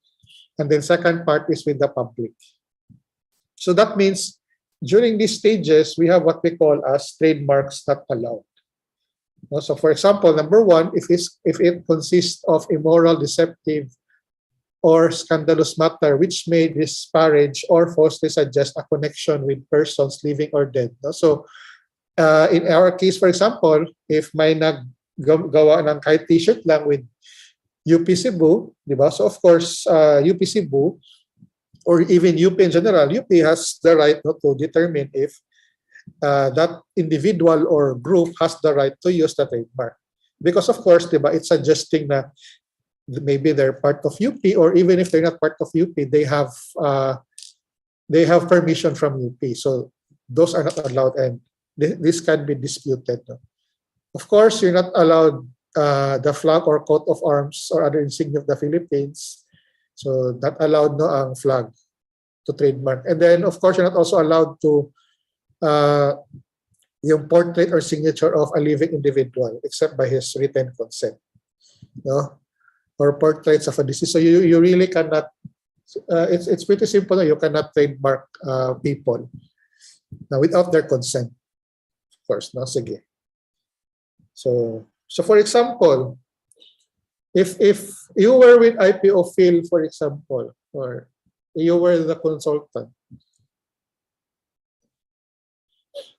J: and then second part is with the public. So that means during these stages, we have what we call as trademarks not allowed. So for example, number one, if it consists of immoral, deceptive, or scandalous matter which may disparage or falsely suggest a connection with persons living or dead. So in our case, for example, if may naggawa ng kahit t-shirt lang with UP Cebu, diba? So of course, UP Cebu, or even UP in general, UP has the right to determine if that individual or group has the right to use the trademark. Because of course, diba, it's suggesting that maybe they're part of UP, or even if they're not part of UP, they have permission from UP. So those are not allowed, and this can be disputed. Of course, you're not allowed the flag or coat of arms or other insignia of the Philippines. So not allowed ang flag to trademark. And then of course, you're not also allowed to yung portrait or signature of a living individual except by his written consent. Or portraits of a deceased. So you really cannot, it's pretty simple. You cannot trademark people without their consent. Of course, sige. So for example, if you were with IPO Phil, for example, or you were the consultant,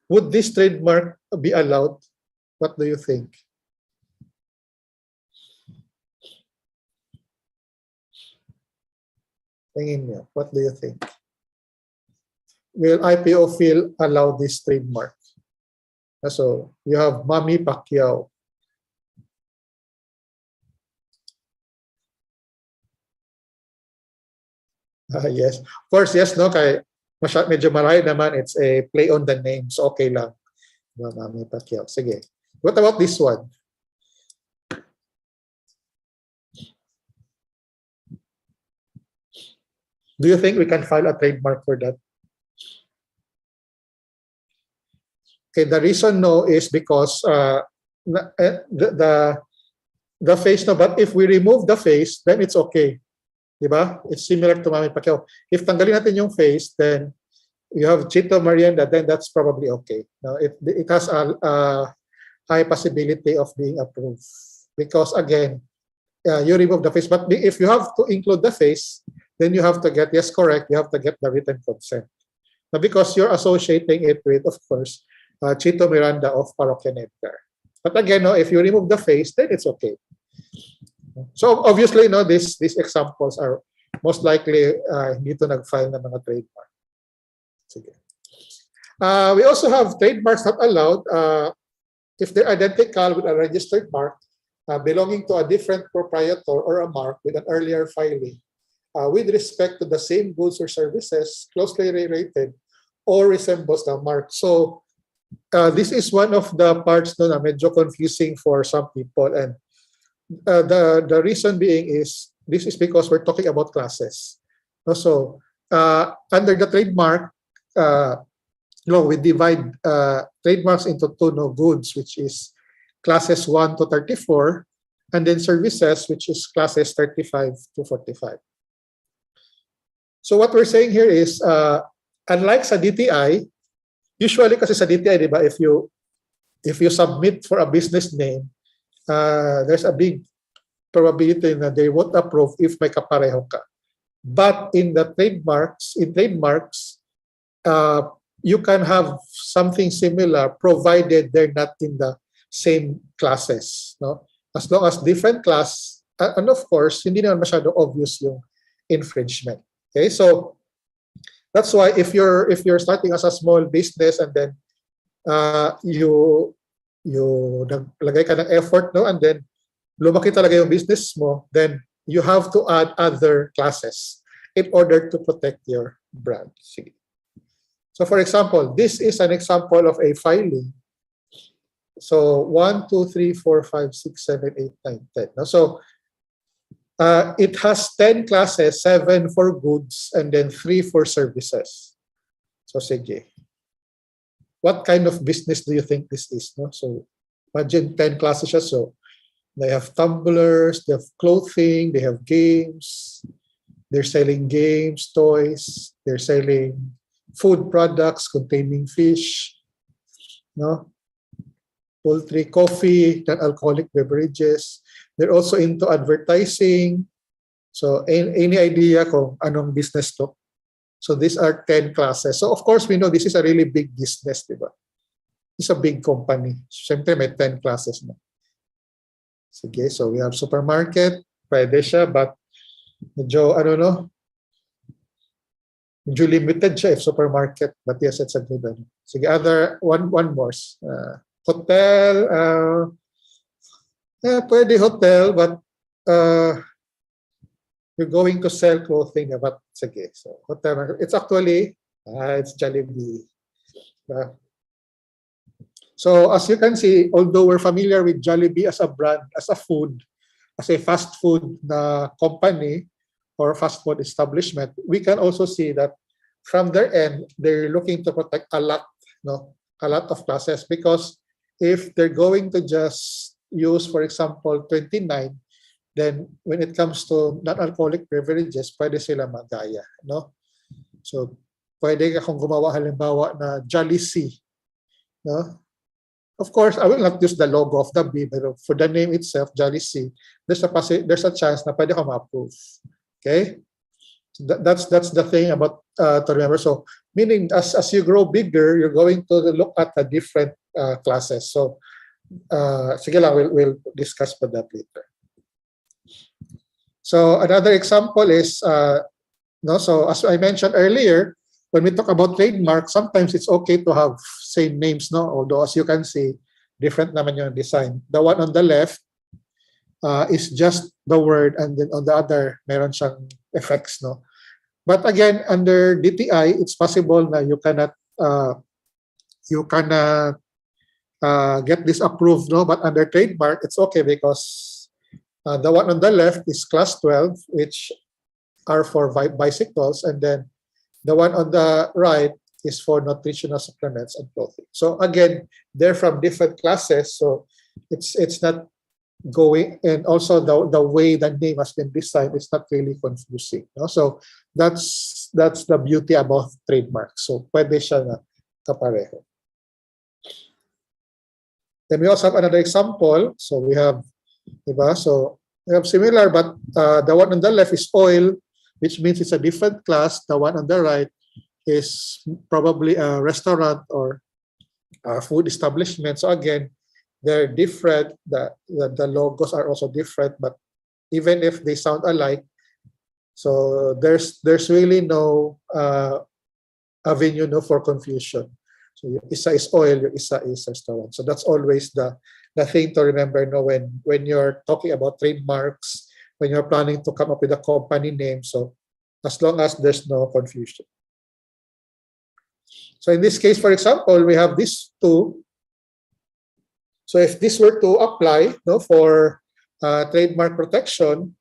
J: would this trademark be allowed? What do you think? What do you think? Will IPO Phil allow this trademark? So you have Manny Pacquiao. Yes. Of course, yes, kay medyo marami naman, it's a play on the name. So okay lang. Manny Pacquiao. Sige. What about this one? Do you think we can file a trademark for that? Okay, the reason no is because the face, no, but if we remove the face, then it's okay. Diba? It's similar to Manny Pacquiao. If tanggalin natin yung face, then you have Chito Marienda, then that's probably okay. Now, it has a high possibility of being approved. Because again, you remove the face, but if you have to include the face, then you have to get, yes, correct, you have to get the written consent. Now, because you're associating it with, of course, Chito Miranda of Parokya Edgar. But again, if you remove the face, then it's okay. So obviously, these examples are most likely hindi to nag-file ng mga trademark. Sige. We also have trademarks not allowed if they're identical with a registered mark belonging to a different proprietor or a mark with an earlier filing with respect to the same goods or services closely related or resembles the mark. So this is one of the parts na medyo confusing for some people, and the reason being is this is because we're talking about classes. So under the trademark, we divide trademarks into two goods, which is classes 1 to 34, and then services, which is classes 35 to 45. So what we're saying here is, unlike sa DTI, usually kasi sa DTI, diba, if you submit for a business name, there's a big probability that they won't approve if may kapareho ka. But in trademarks, you can have something similar provided they're not in the same classes, no? As long as different class, and of course, hindi naman masyado obvious yung infringement. Okay, so that's why if you're starting as a small business and then you naglagay ka ng effort, no, and then lumaki talaga yung business mo, then you have to add other classes in order to protect your brand. Sige. So for example, this is an example of a filing. So 1, 2, 3, 4, 5, 6, 7, 8, 9, 10. No? So it has 10 classes, 7 for goods, and then 3 for services. So sige. What kind of business do you think this is? No? So imagine 10 classes siya. So they have tumblers, they have clothing, they have games. They're selling games, toys. They're selling food products containing fish, no? Poultry, coffee, non-alcoholic beverages. They're also into advertising. So any idea kung anong business to? So these are 10 classes. So of course, we know this is a really big business, diba? It's a big company. Siyempre may 10 classes na. Sige, so we have supermarket. Pwede siya, but medyo, medyo limited siya if supermarket. But yes, it's a good one. Sige, other, one more. Hotel, pwede hotel, but you're going to sell clothing. But sige, so hotel, it's actually, it's Jollibee. So as you can see, although we're familiar with Jollibee as a brand, as a food, as a fast food company or fast food establishment, we can also see that from their end, they're looking to protect a lot of classes, because if they're going to just use, for example, 29, then when it comes to non-alcoholic beverages, pwede sila magaya, no? So pwede ka kung gumawa halimbawa na Jolly C, no? Of course, I will not use the logo of the B, but for the name itself, Jolly C, there's a chance na pwede ka ma-approve. Okay? So that's the thing about to remember. So meaning as you grow bigger, you're going to look at the different classes. So sige lang, we'll discuss about that later. So another example is, so as I mentioned earlier, when we talk about trademark, sometimes it's okay to have same names, no? Although as you can see, different naman yung design. The one on the left is just the word, and then on the other, meron siyang effects, no? But again, under DTI, it's possible na you cannot get this approved, no? But under trademark, it's okay, because the one on the left is class 12, which are for bicycles, and then the one on the right is for nutritional supplements and clothing. So again, they're from different classes, so it's not going, and also the way the name has been designed is not really confusing. No? So that's the beauty about trademark. So pwede siya na kapareho. Then we also have another example. So we have, diba? So we have similar, but the one on the left is oil, which means it's a different class. The one on the right is probably a restaurant or a food establishment. So again, they're different. The logos are also different, but even if they sound alike, so there's really no avenue for confusion. So yung isa is oil, yung isa is restaurant. So that's always the thing to remember, no, when you're talking about trademarks, when you're planning to come up with a company name. So as long as there's no confusion. So in this case, for example, we have these two. So if this were to apply, no, for trademark protection,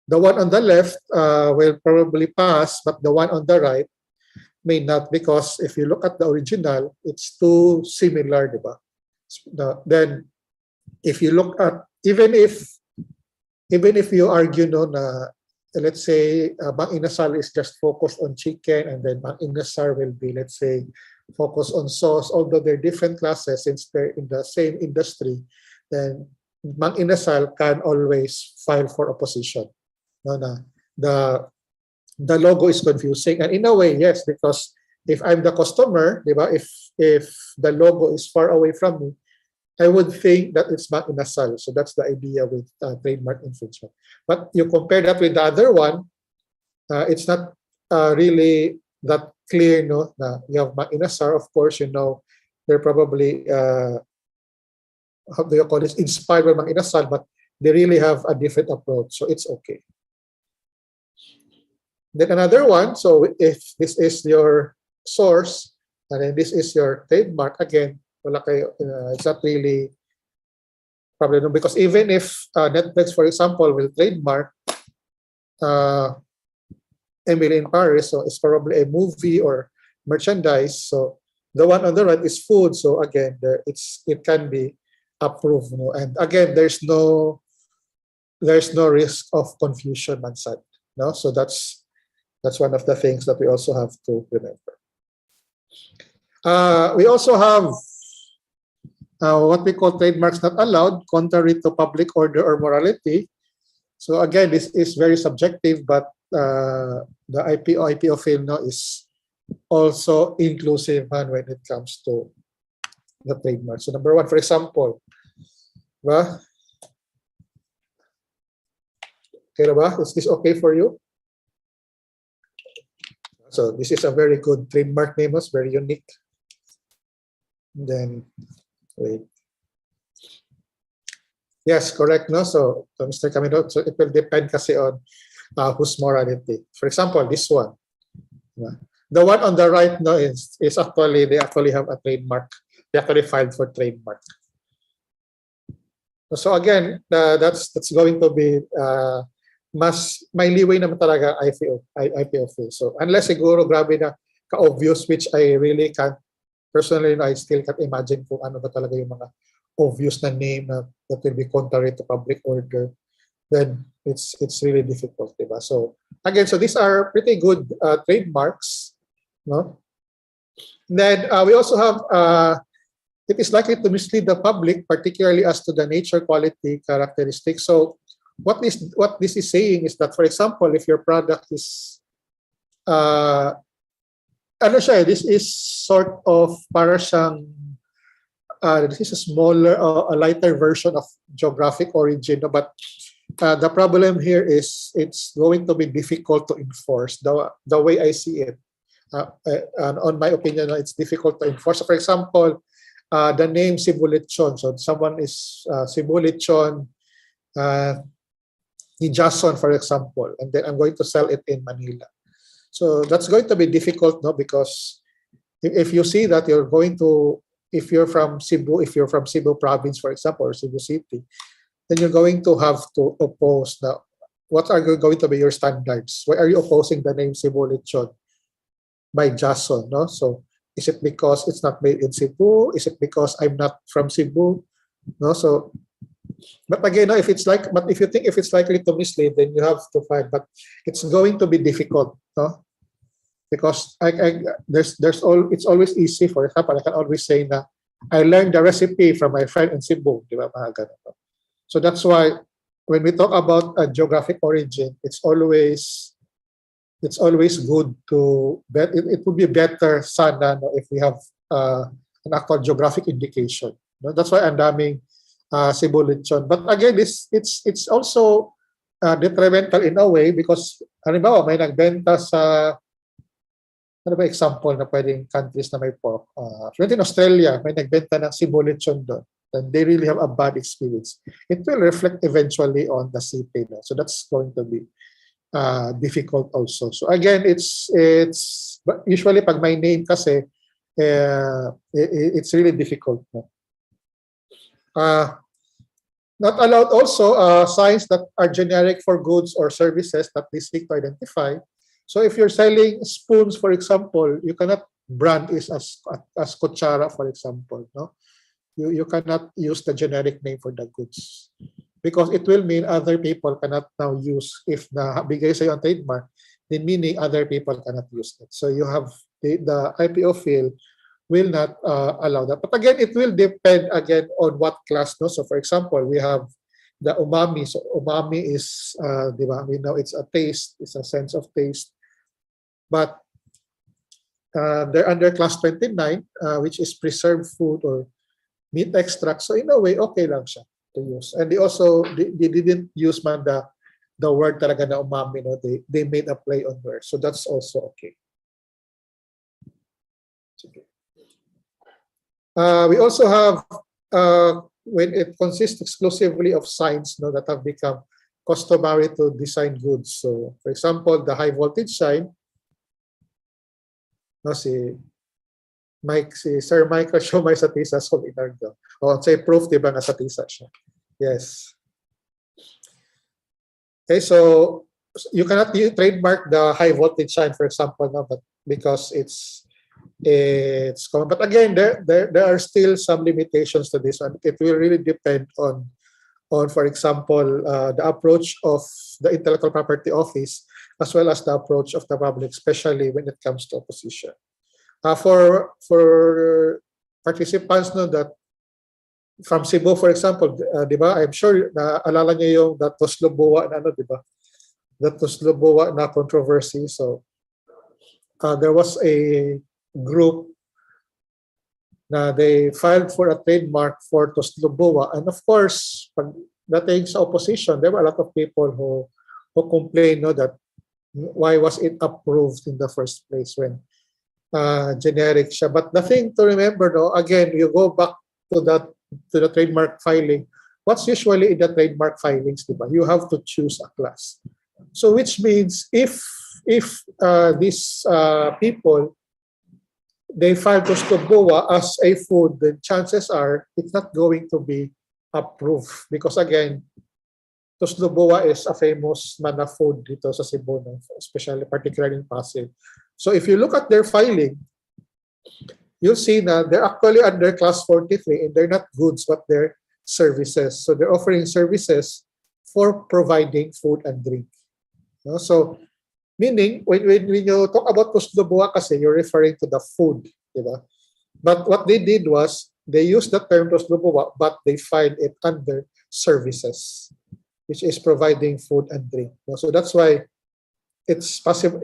J: the one on the left will probably pass, but the one on the right may not, because if you look at the original, it's too similar, diba? Then if you look at, even if you argue, no, na let's say Mang Inasal is just focused on chicken, and then Mang Inasal will be, let's say, focused on sauce, although they're different classes, since they're in the same industry, then Mang Inasal can always file for opposition. No, na the logo is confusing, and in a way, yes, because if I'm the customer, di ba, if the logo is far away from me, I would think that it's Mang Inasal. So that's the idea with trademark infringement. But you compare that with the other one, it's not really that clear, no? Na you have Mang Inasal, of course, you know, they're probably how do you call this, inspired by Mang Inasal, but they really have a different approach, so it's okay. Then another one, so if this is your source and then this is your trademark, again, wala kayo, it's not really problem, because even if Netflix, for example, will trademark Emily in Paris, so it's probably a movie or merchandise. So the one on the right is food. So again, it can be approved, no? And again, there's no risk of confusion, Mansad, no? So that's one of the things that we also have to remember. We also have what we call trademarks not allowed, contrary to public order or morality. So again, this is very subjective, but the IPO field now is also inclusive when it comes to the trademark. So number one, for example, ba? Okay ba? Is this okay for you? So this is a very good trademark name, it's very unique. And then wait. Yes, correct, no? So Mr. Camilo, so it will depend kasi on whose morality. For example, this one. The one on the right, no, is actually, they actually have a trademark. They actually filed for trademark. So again, that's going to be mas may leeway naman talaga IPO field. So unless siguro grabe na ka-obvious, which I really can't, personally, I still can't imagine kung ano ba talaga yung mga obvious na name that will be contrary to public order, then it's really difficult, diba? So again, so these are pretty good trademarks, no? And then we also have it is likely to mislead the public, particularly as to the nature, quality, characteristics. So what this is saying is that, for example, if your product is ano siya, this is sort of para siyang this is a smaller, a lighter version of geographic origin, but the problem here is it's going to be difficult to enforce. The way I see it, and on my opinion, it's difficult to enforce. So for example, the name Cebu Lechon. So someone is Cebu Lechon ni Jason, for example, and then I'm going to sell it in Manila. So that's going to be difficult, no? Because if you see that you're going to, if you're from Cebu province, for example, or Cebu City, then you're going to have to oppose now. What are going to be your standards? Why are you opposing the name Cebu Lechon by Jason, no? So is it because it's not made in Cebu? Is it because I'm not from Cebu? No, so, but again, no, if you think if it's likely to mislead, then you have to find. But it's going to be difficult, no? Because it's always easy. For example, I can always say na I learned the recipe from my friend in Cebu, di ba, mga ganun, no? So that's why when we talk about a geographic origin, it's always good to bet. It would be better sana, no, if we have an actual geographic indication. No? That's why ang daming Cebu Lechon. But again, it's also detrimental in a way because halimbawa may nagbenta sa ano ba example na pwedeng countries na may pork. In Australia, may nagbenta ng Cebu Lechon doon. And they really have a bad experience. It will reflect eventually on the CP. No? So that's going to be difficult also. So again, it's usually pag may name kasi it's really difficult. No? Not allowed also signs that are generic for goods or services that they seek to identify. So if you're selling spoons, for example, you cannot brand it as kutsara, for example. No, you cannot use the generic name for the goods because it will mean other people cannot now use. If na bigay sa'yo ang trademark, then meaning other people cannot use it. So you have the IPO field will not allow that. But again, it will depend again on what class. No, so for example, we have the umami. So umami is, di ba? We know it's a taste. It's a sense of taste. But they're under class 29, which is preserved food or meat extract. So in a way, okay lang siya to use. And they didn't use the word talaga na umami, no? They made a play on word. So that's also okay. We also have, when it consists exclusively of signs, no, that have become customary to design goods. So for example, the high voltage sign, no, si Sir Michael Siomay sa TISA, so inardo. O say proof, diba, nga sa TISA siya. Yes. Okay, so you cannot trademark the high voltage sign, for example, no, but because it's common. But again, there are still some limitations to this one. It will really depend on for example, the approach of the Intellectual Property Office as well as the approach of the public, especially when it comes to opposition. For participants, no, that from Cebu, for example, di ba? I'm sure na alala niyo yung that Tosloboa na ano, di ba? That Tosloboa na controversy. So there was a group na they filed for a trademark for Tosloboa, and of course, pag dating sa opposition, there were a lot of people who complained, no, that why was it approved in the first place when generic siya. But the thing to remember, no, again, you go back to the trademark filing. What's usually in the trademark filings, diba? You have to choose a class. So which means if these people, they file Tosloboa as a food, then chances are it's not going to be approved because again, Tosloboa is a famous mana food dito sa Cebu, no? Especially particularly in Pasig. So if you look at their filing, you'll see that they're actually under class 43 and they're not goods but they're services. So they're offering services for providing food and drink. No? So meaning when you talk about Tosloboa kasi you're referring to the food, diba? But what they did was they used the term Tosloboa but they filed it under services, which is providing food and drink. No? So that's why it's possible.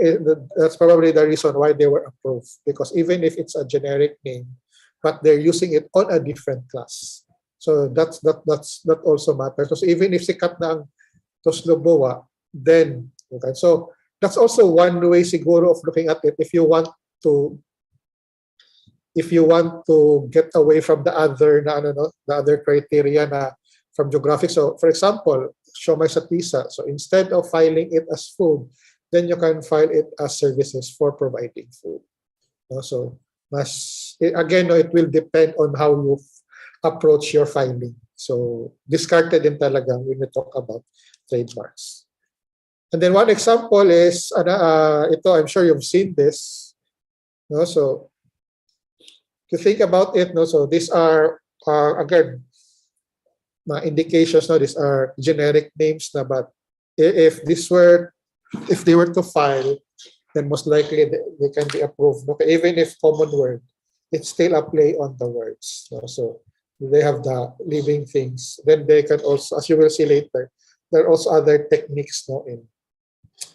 J: That's probably the reason why they were approved, because even if it's a generic name, but they're using it on a different class. So that also matters. So even if sikat na ang Tosloboa, then okay. So that's also one way siguro of looking at it if you want to get away from the other the other criteria na from geographic. So for example, Siomay sa TISA. So instead of filing it as food, then you can file it as services for providing food. So again, it will depend on how you approach your filing. So discarded din talaga when we talk about trademarks. And then one example is, ito, I'm sure you've seen this. No? So to think about it, no? So these are, again, indications, no? These are generic names, na, but if they were to file, then most likely they can be approved. Okay? Even if common word, it's still a play on the words. No? So they have the living things. Then they can also, as you will see later, there are also other techniques, no, in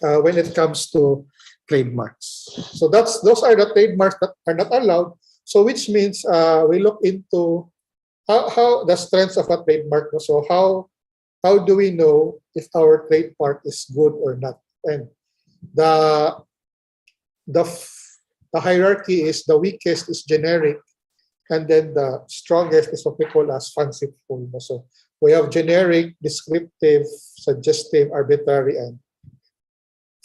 J: when it comes to trademarks. So those are the trademarks that are not allowed. So which means we look into how the strengths of a trademark. So how do we know if our trademark is good or not? And the hierarchy is the weakest is generic, and then the strongest is what we call as fanciful. So we have generic, descriptive, suggestive, arbitrary, and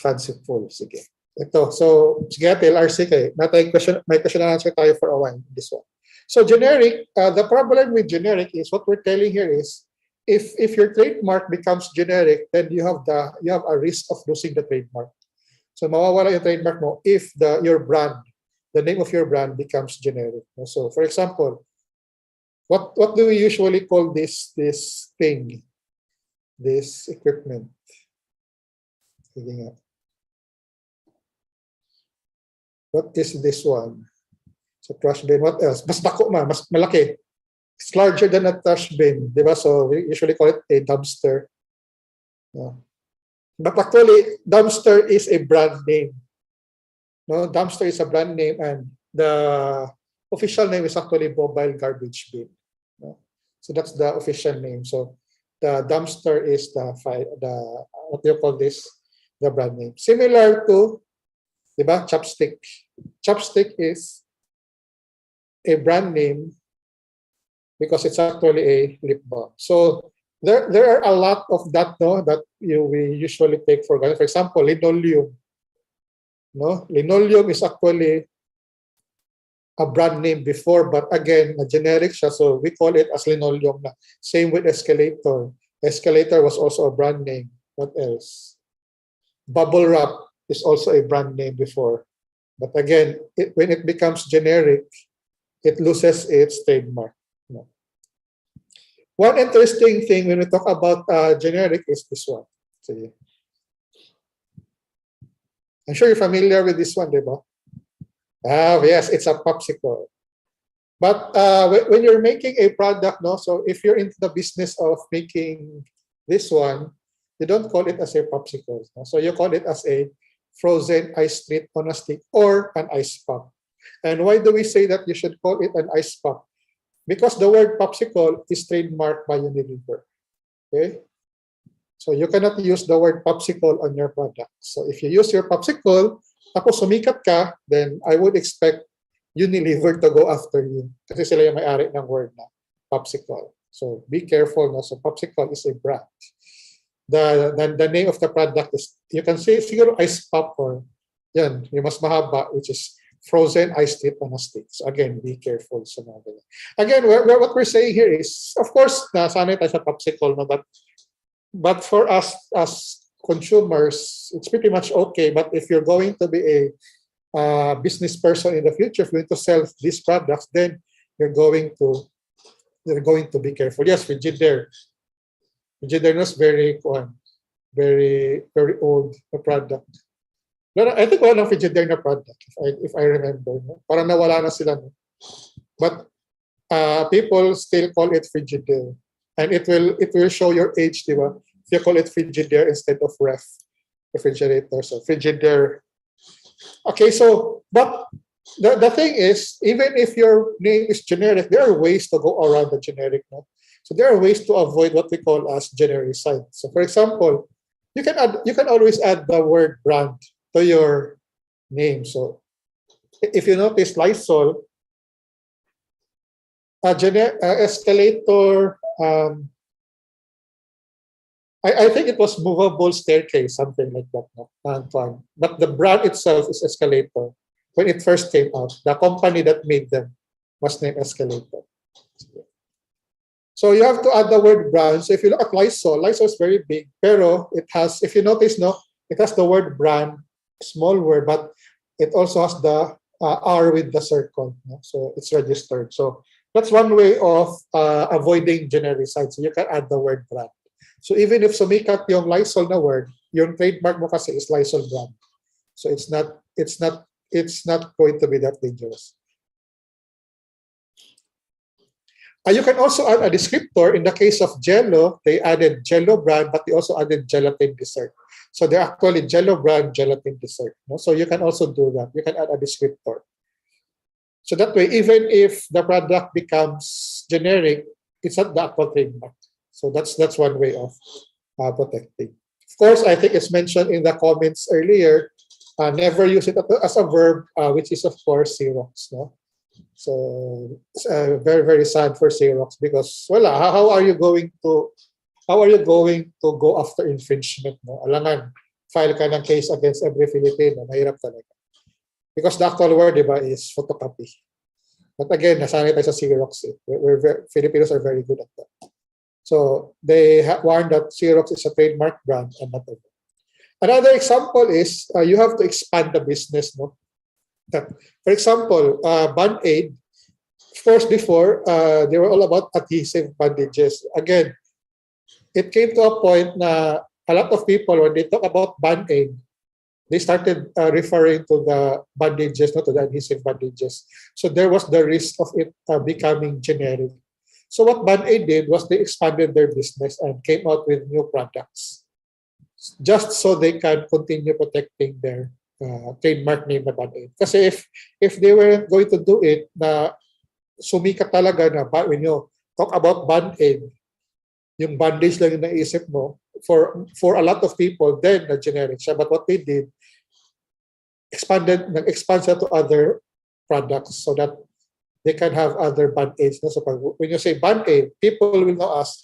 J: fanciful. Sige. Ito. So, sige, LRC kayo. May question and answer tayo for a while, this one. So generic, the problem with generic is what we're telling here is, if your trademark becomes generic, then you have a risk of losing the trademark. So mawawala yung trademark mo if your brand, the name of your brand becomes generic. So for example, what do we usually call this thing, this equipment? What is this one? So trash bin. What else? Mas dako mas malaki. It's larger than a trash bin, diba? So we usually call it a dumpster. But actually, dumpster is a brand name. No, dumpster is a brand name, and the official name is actually mobile garbage bin. No? So that's the official name. So the dumpster is the what do you call this? The brand name. Similar to, diba, chopstick. Chopstick is a brand name because it's actually a lip balm. So there are a lot of that, no, that we usually take for granted. For example, linoleum. No, linoleum is actually a brand name before, but again, a generic siya, so we call it as linoleum na. Same with escalator. Escalator was also a brand name. What else? Bubble wrap is also a brand name before. But again, when it becomes generic, it loses its trademark. No. One interesting thing when we talk about generic is this one. See. I'm sure you're familiar with this one, diba? Yes, it's a popsicle. But when you're making a product, no, so if you're into the business of making this one, you don't call it as a popsicle. No? So you call it as a frozen ice treat on a stick or an ice pop. And why do we say that you should call it an ice pop? Because the word popsicle is trademarked by Unilever. Okay? So you cannot use the word popsicle on your product. So if you use your popsicle, tapos sumikat ka, then I would expect Unilever to go after you. Kasi sila yung may-ari ng word na popsicle. So be careful. No? So popsicle is a brand. The name of the product is, you can say, siguro ice pop or yan, yung mas mahaba, which is frozen ice treat on a stick. So again, be careful sa mga ganyan. Again, what we're saying here is, of course, nasanay tayo sa popsicle, no? But for us as consumers, it's pretty much okay. But if you're going to be a business person in the future, if you're going to sell these products, then you're going to be careful. Yes, Frigidaire. Frigidaire was very old product. But I think wala ng Frigidaire na product, if I remember. No? Parang nawala na sila. No? But people still call it Frigidaire. And it will show your age, di ba? If you call it Frigidaire instead of refrigerator. So Frigidaire. Okay, so, but the thing is, even if your name is generic, there are ways to go around the generic. No? So there are ways to avoid what we call as genericide. So for example, you can always add the word brand to your name. So if you notice Lysol, escalator, I think it was movable staircase, something like that. No? But the brand itself is Escalator. When it first came out, the company that made them was named Escalator. So you have to add the word brand. So if you look at Lysol is very big, pero it has, if you notice, no, it has the word brand, small word, but it also has the R with the circle. No? So it's registered. So that's one way of avoiding genericide. So you can add the word brand. So even if sumikat yung Lysol na word, yung trademark mo kasi is Lysol brand. So it's not going to be that dangerous. You can also add a descriptor. In the case of Jello, they added Jello brand, but they also added gelatin dessert. So they're actually Jello brand gelatin dessert. No? So you can also do that. You can add a descriptor. So that way, even if the product becomes generic, it's not the actual trademark. So that's one way of protecting. Of course, I think it's mentioned in the comments earlier. Never use it as a verb, which is of course Xerox. No? So it's very, very sad for Xerox because how are you going to go after infringement? No? Alangan, file ka ng case against every Filipino. Mahirap talaga. Because the actual word, diba, is photocopy. But again, nasanay tayo sa Xerox. Filipinos are very good at that. So they warned that Xerox is a trademark brand and not a brand. Another example is you have to expand the business. No? For example, Band-Aid, of course, before, they were all about adhesive bandages. Again, it came to a point na a lot of people, when they talk about Band-Aid, they started referring to the bandages, not to the adhesive bandages. So there was the risk of it becoming generic. So what Band-Aid did was they expanded their business and came out with new products, just so they can continue protecting their trademark name na Band-Aid. Kasi if they weren't going to do it, na sumikat talaga na when you talk about Band-Aid, yung bandage lang yung naisip mo, for a lot of people, then na generic siya. But what they did, nag-expand siya to other products so that they can have other Band-Aids. No? So when you say Band-Aid, people will now ask,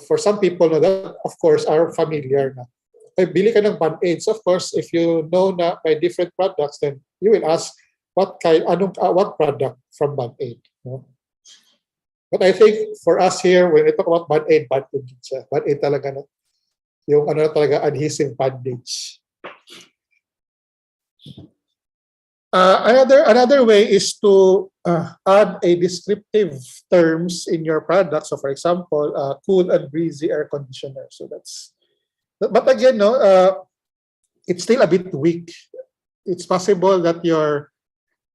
J: for some people that of course are familiar na. Ay, bili ka ng Band-Aids. Of course, if you know na by different products, then you will ask what product from Band-Aid. No? But I think for us here, when we talk about Band-Aid, Band-Aid siya. Band-Aid talaga na. Yung talaga adhesive bandage. Another way is to add a descriptive terms in your product. So for example, cool and breezy air conditioner. So but again, it's still a bit weak. It's possible that your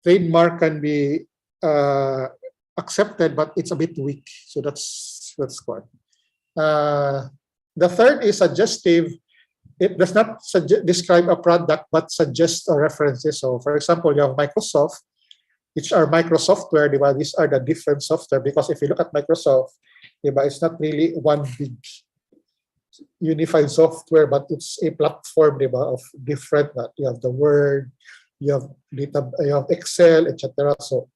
J: trademark can be accepted, but it's a bit weak. So that's one. The third is suggestive. It does not describe a product, but suggests references. So, for example, you have Microsoft, which are Microsoftware. These are the different software, because if you look at Microsoft, it's not really one big unified software, but it's a platform of different. You have the Word, you have data, you have Excel, etc. So,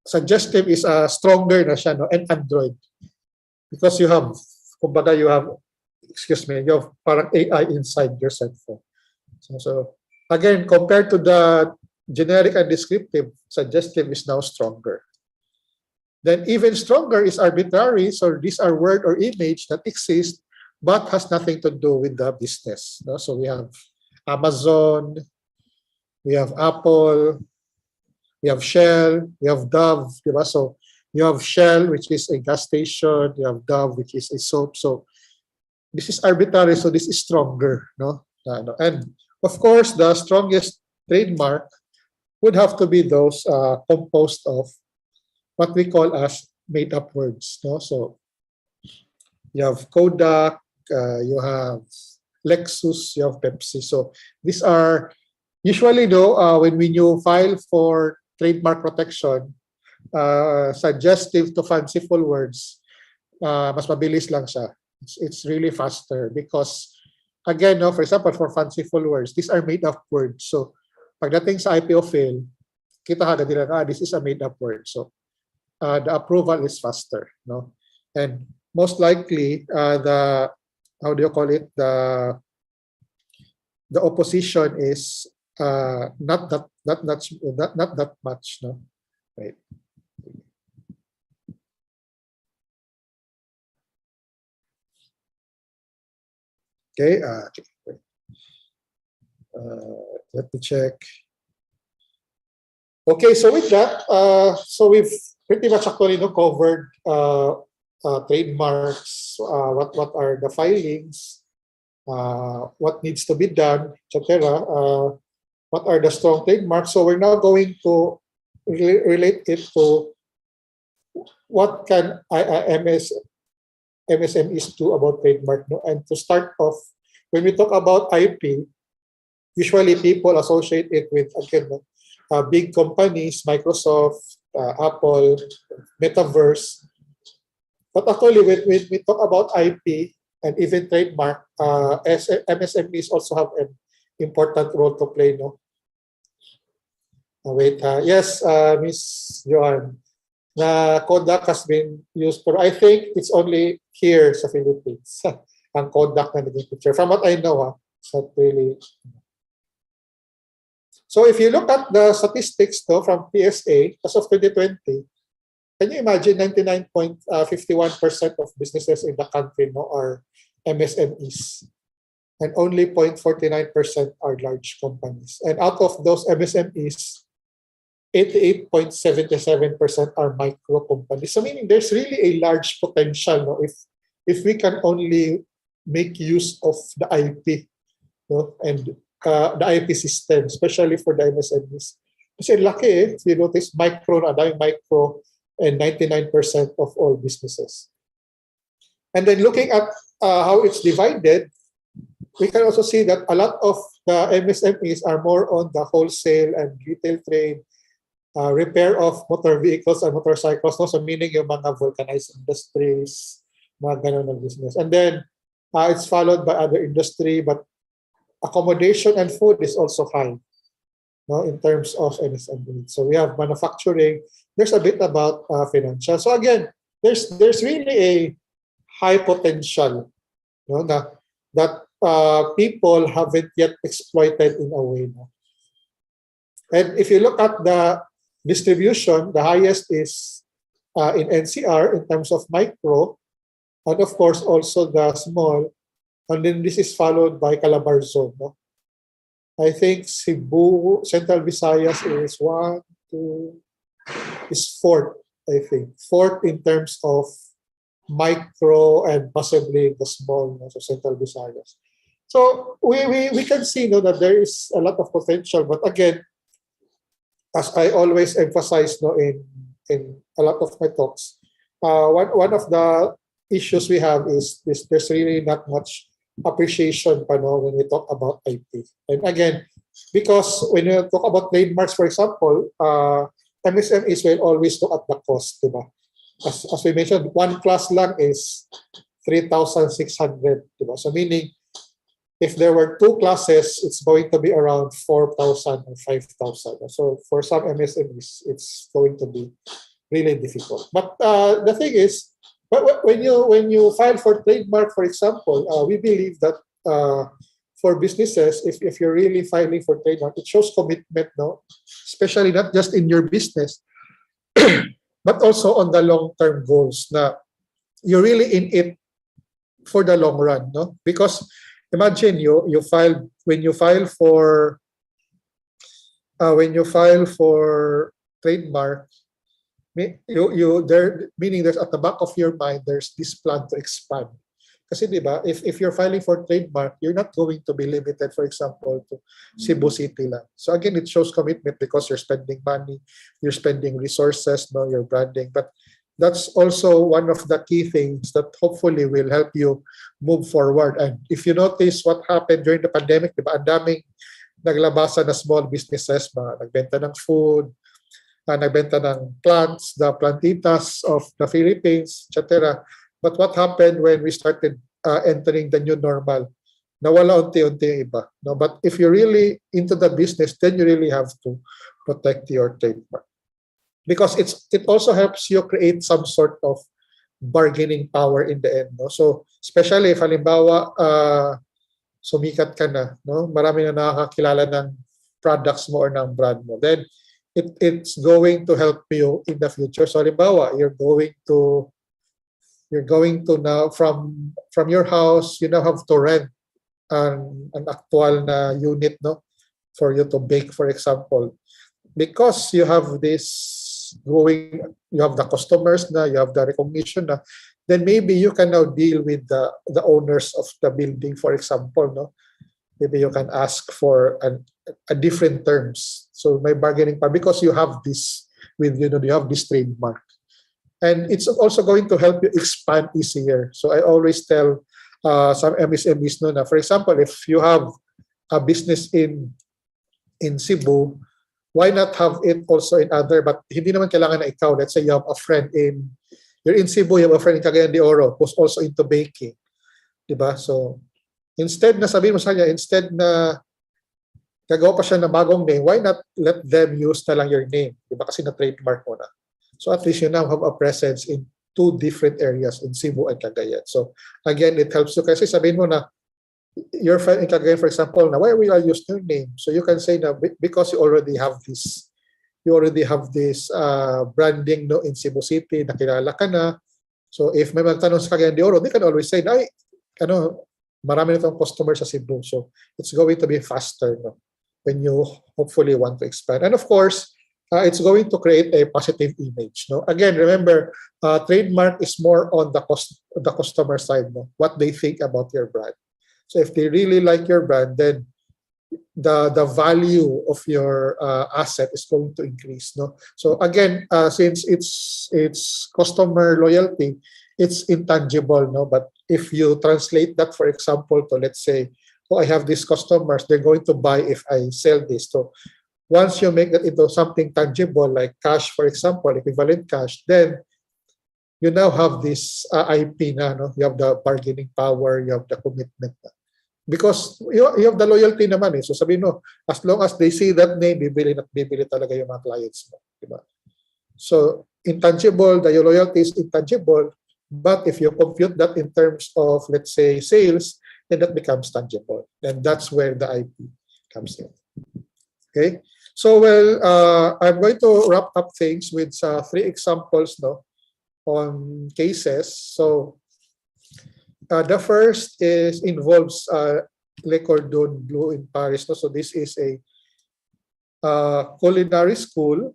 J: suggestive is stronger na siya, and Android, because you have parang AI inside your cell phone. So again, compared to the generic and descriptive, suggestive is now stronger. Then even stronger is arbitrary. So these are word or image that exist but has nothing to do with the business. No? So we have Amazon, we have Apple, we have Shell, we have Dove. Diba? So you have Shell, which is a gas station. You have Dove, which is a soap. So this is arbitrary, so this is stronger, no? And of course, the strongest trademark would have to be those composed of what we call as made-up words, no? So you have Kodak, you have Lexus, you have Pepsi. So these are usually, when you file for trademark protection, suggestive to fanciful words, mas mabilis lang siya. It's really faster because, again, for example, for fanciful words, these are made-up words. So, pagdating sa IPO fail, kita agad nila, this is a made-up word. So, the approval is faster, no? And most likely, the opposition is not that much, no? Right. Okay, let me check. Okay, so with that, so we've pretty much actually covered trademarks, what are the filings, what needs to be done, etc. What are the strong trademarks? So we're now going to relate it to what can MSMEs do about trademark. No? And to start off, when we talk about IP, usually people associate it with, again, big companies, Microsoft, Apple, Metaverse. But actually, when we talk about IP and even trademark, MSMEs also have an important role to play. No? Yes, Miss Joanne. Na Kodak has been used, but I think it's only here sa Philippines. Ang Kodak na naging picture. From what I know, it's not really. So if you look at the statistics from PSA as of 2020, can you imagine 99.51% of businesses in the country are MSMEs, and only 0.49% are large companies. And out of those MSMEs, 88.77% are micro companies. So meaning there's really a large potential, no, if we can only make use of the IP, no, and the IP system, especially for the MSMEs. Kasi laki if you notice, micro, and 99% of all businesses. And then looking at how it's divided, we can also see that a lot of The MSMEs are more on the wholesale and retail trade, repair of motor vehicles and motorcycles, no? So meaning yung mga vulcanized industries, mga ganun na business. And then it's followed by other industry, but accommodation and food is also high, no, in terms of MSME. So we have manufacturing. There's a bit about financial. So again, there's really a high potential, no, that people haven't yet exploited in a way. No? And if you look at the distribution, the highest is in NCR in terms of micro, and of course also the small, and then this is followed by Calabarzon. No? I think Cebu, Central Visayas is fourth, I think. Fourth in terms of micro and possibly the small, no? So Central Visayas. So we can see, no, that there is a lot of potential, but again, as I always emphasize, no, in a lot of my talks, one of the issues we have is this: there's really not much appreciation, no, when we talk about IP. And again, because when you talk about trademarks, for example, MSMEs will always look at the cost, diba? As we mentioned, one class lang is 3,600, diba? So meaning, if there were two classes, it's going to be around 4,000 or 5,000. So for some MSMEs, it's going to be really difficult. But the thing is, when you file for trademark, for example, we believe that for businesses, if you're really filing for trademark, it shows commitment, no? Especially not just in your business, but also on the long-term goals. Na you're really in it for the long run, no? Because imagine you file for trademark, meaning there's at the back of your mind there's this plan to expand. Kasi diba, if you're filing for trademark, you're not going to be limited, for example, to Cebu City lang. So again, it shows commitment because you're spending money, you're spending resources, no, you're branding. But that's also one of the key things that hopefully will help you move forward. And if you notice what happened during the pandemic, diba, ang daming naglabasan na small businesses, mga nagbenta ng food, nagbenta ng plants, the plantitas of the Philippines, etc. But what happened when we started entering the new normal? Nawala unti-unti yung iba. No? But if you're really into the business, then you really have to protect your trademark. Because it also helps you create some sort of bargaining power in the end. No? So especially if halimbawa sumikat ka na, no? Marami na nakakakilala ng products mo or ng brand mo, then it's going to help you in the future. So halimbawa, you're going to now from your house, you now have to rent an actual na unit, no, for you to bake, for example, because you have this you have the customers na, you have the recognition na, then maybe you can now deal with the owners of the building, for example, no. Maybe you can ask for a different terms. So my bargaining power, because you have this with, you have this trademark. And it's also going to help you expand easier. So I always tell some MSMEs, no, na, for example, if you have a business in Cebu, why not have it also in other, but hindi naman kailangan na ikaw. Let's say you have a friend you're in Cebu, you have a friend in Cagayan de Oro who's also into baking. Diba? So instead na sabihin mo sa kanya, instead na gagawa pa siya ng bagong name, why not let them use na lang your name? Diba? Kasi na-trademark mo na. So at least you now have a presence in two different areas in Cebu and Cagayan. So again, it helps you kasi sabihin mo na your friend in Cagayan, for example, na why will I use your name? So you can say na because you already have this branding, no, in Cebu City, nakilala ka na. So if may magtanong sa Cagayan de Oro, they can always say, ay, marami na itong customer sa Cebu. So it's going to be faster, no, when you hopefully want to expand. And of course, it's going to create a positive image. No, again, remember, trademark is more on the customer side. No, what they think about your brand. So if they really like your brand, then the value of your asset is going to increase. No, so again, since it's customer loyalty, it's intangible. No, but if you translate that, for example, to let's say oh, I have these customers, they're going to buy if I sell this. So once you make that into something tangible, like cash, for example, equivalent cash, then you now have this IP na, no? You have the bargaining power, you have the commitment na. Because you have the loyalty naman eh. So sabihin mo, as long as they see that name, bibili at bibili talaga yung mga clients mo. Diba? So intangible, the loyalty is intangible, but if you compute that in terms of, let's say, sales, then that becomes tangible. And that's where the IP comes in. Okay? So, well, I'm going to wrap up things with 3 examples, no, on cases. So, the first involves Le Cordon Bleu in Paris. No? So this is a culinary school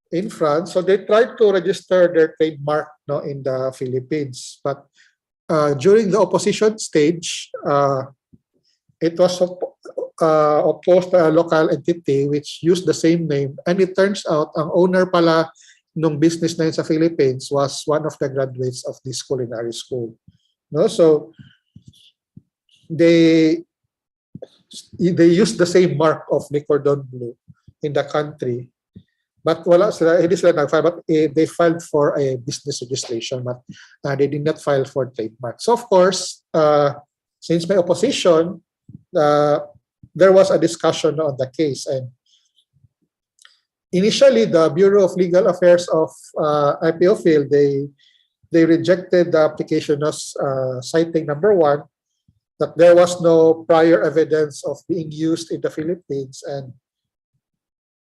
J: in France. So they tried to register their trademark, no, in the Philippines. But during the opposition stage, it was opposed by a local entity which used the same name. And it turns out, ang owner pala nung business na yun sa Philippines was one of the graduates of this culinary school. No, so they used the same mark of Le Cordon Bleu in the country, but wala sila, hindi sila nag-file, but they filed for a business registration, but they did not file for trademark. So of course, since my opposition, there was a discussion on the case, and initially, the Bureau of Legal Affairs of IPOPhil, they rejected the application as citing number 1, that there was no prior evidence of being used in the Philippines, and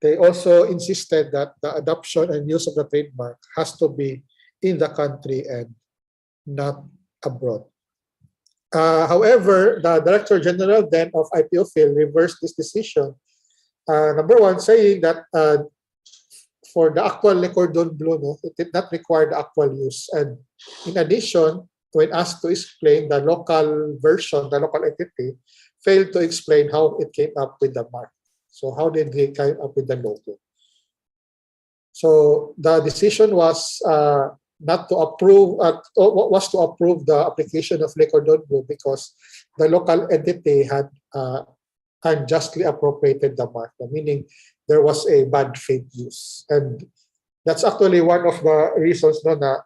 J: they also insisted that the adoption and use of the trademark has to be in the country and not abroad. However, the Director General then of IPOPhil reversed this decision. Number 1, saying that for the actual Le Cordon Bleu, no, it did not require the actual use. And in addition, when asked to explain, the local version, the local entity, failed to explain how it came up with the mark. So how did they come up with the logo? So the decision was not to approve, was to approve the application of Le Cordon Bleu because the local entity had unjustly appropriated the mark, meaning there was a bad faith use. And that's actually one of the reasons, no, na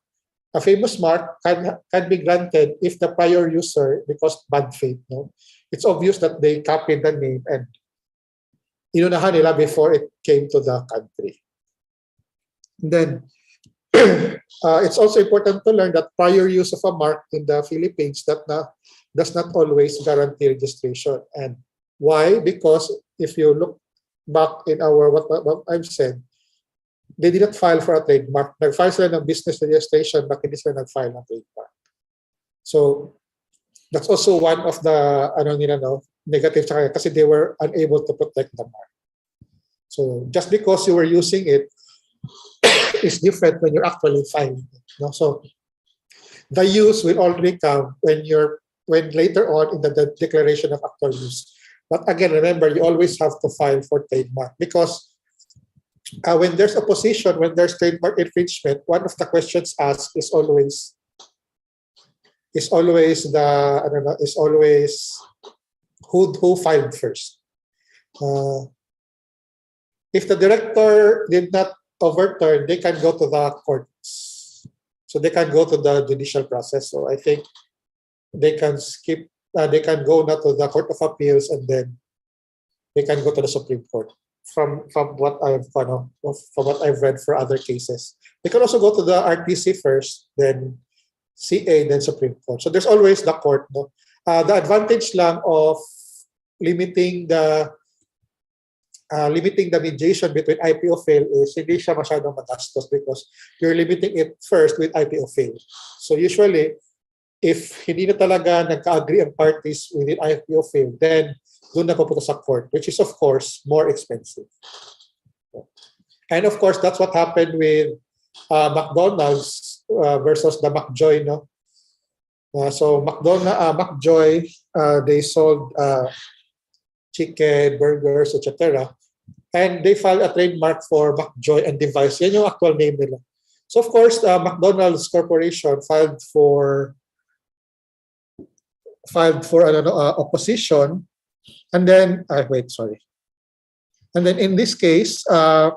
J: a famous mark can be granted if the prior user, because bad faith, no, it's obvious that they copied the name and inunahan nila before it came to the country. And then it's also important to learn that prior use of a mark in the Philippines does not always guarantee registration. And why? Because if you look back in our what I've said, they did not file for a trademark. Nag-file sila ng business registration, but hindi sila nag-file ng trademark. So that's also one of the negative kasi they were unable to protect the mark. So just because you were using it is different when you're actually filing it. No? So the use will only come when later on in the declaration of actual use. But again, remember, you always have to file for trademark because when there's opposition, when there's trademark infringement, one of the questions asked is always who filed first. If the director did not overturn, they can go to the courts. So they can go to the judicial process. So I think they can skip. They can go now to the Court of Appeals, and then they can go to the Supreme Court. From what I've read for other cases, they can also go to the RTC first, then CA, then Supreme Court. So there's always the court. No? The advantage lang of limiting the mediation between IPOPhil is hindi siya masyadong magastos because you're limiting it first with IPOPhil. So usually, if hindi na talaga nagka-agree ang parties within IPOPhil, then doon na pupunta sa court, which is of course more expensive. And of course, that's what happened with McDonald's versus the McJoy, no? So McJoy, they sold chicken, burgers, etc. And they filed a trademark for McJoy and Device. Yan yung actual name nila. So of course, McDonald's Corporation filed for filed for opposition, and then wait, sorry. And then in this case, the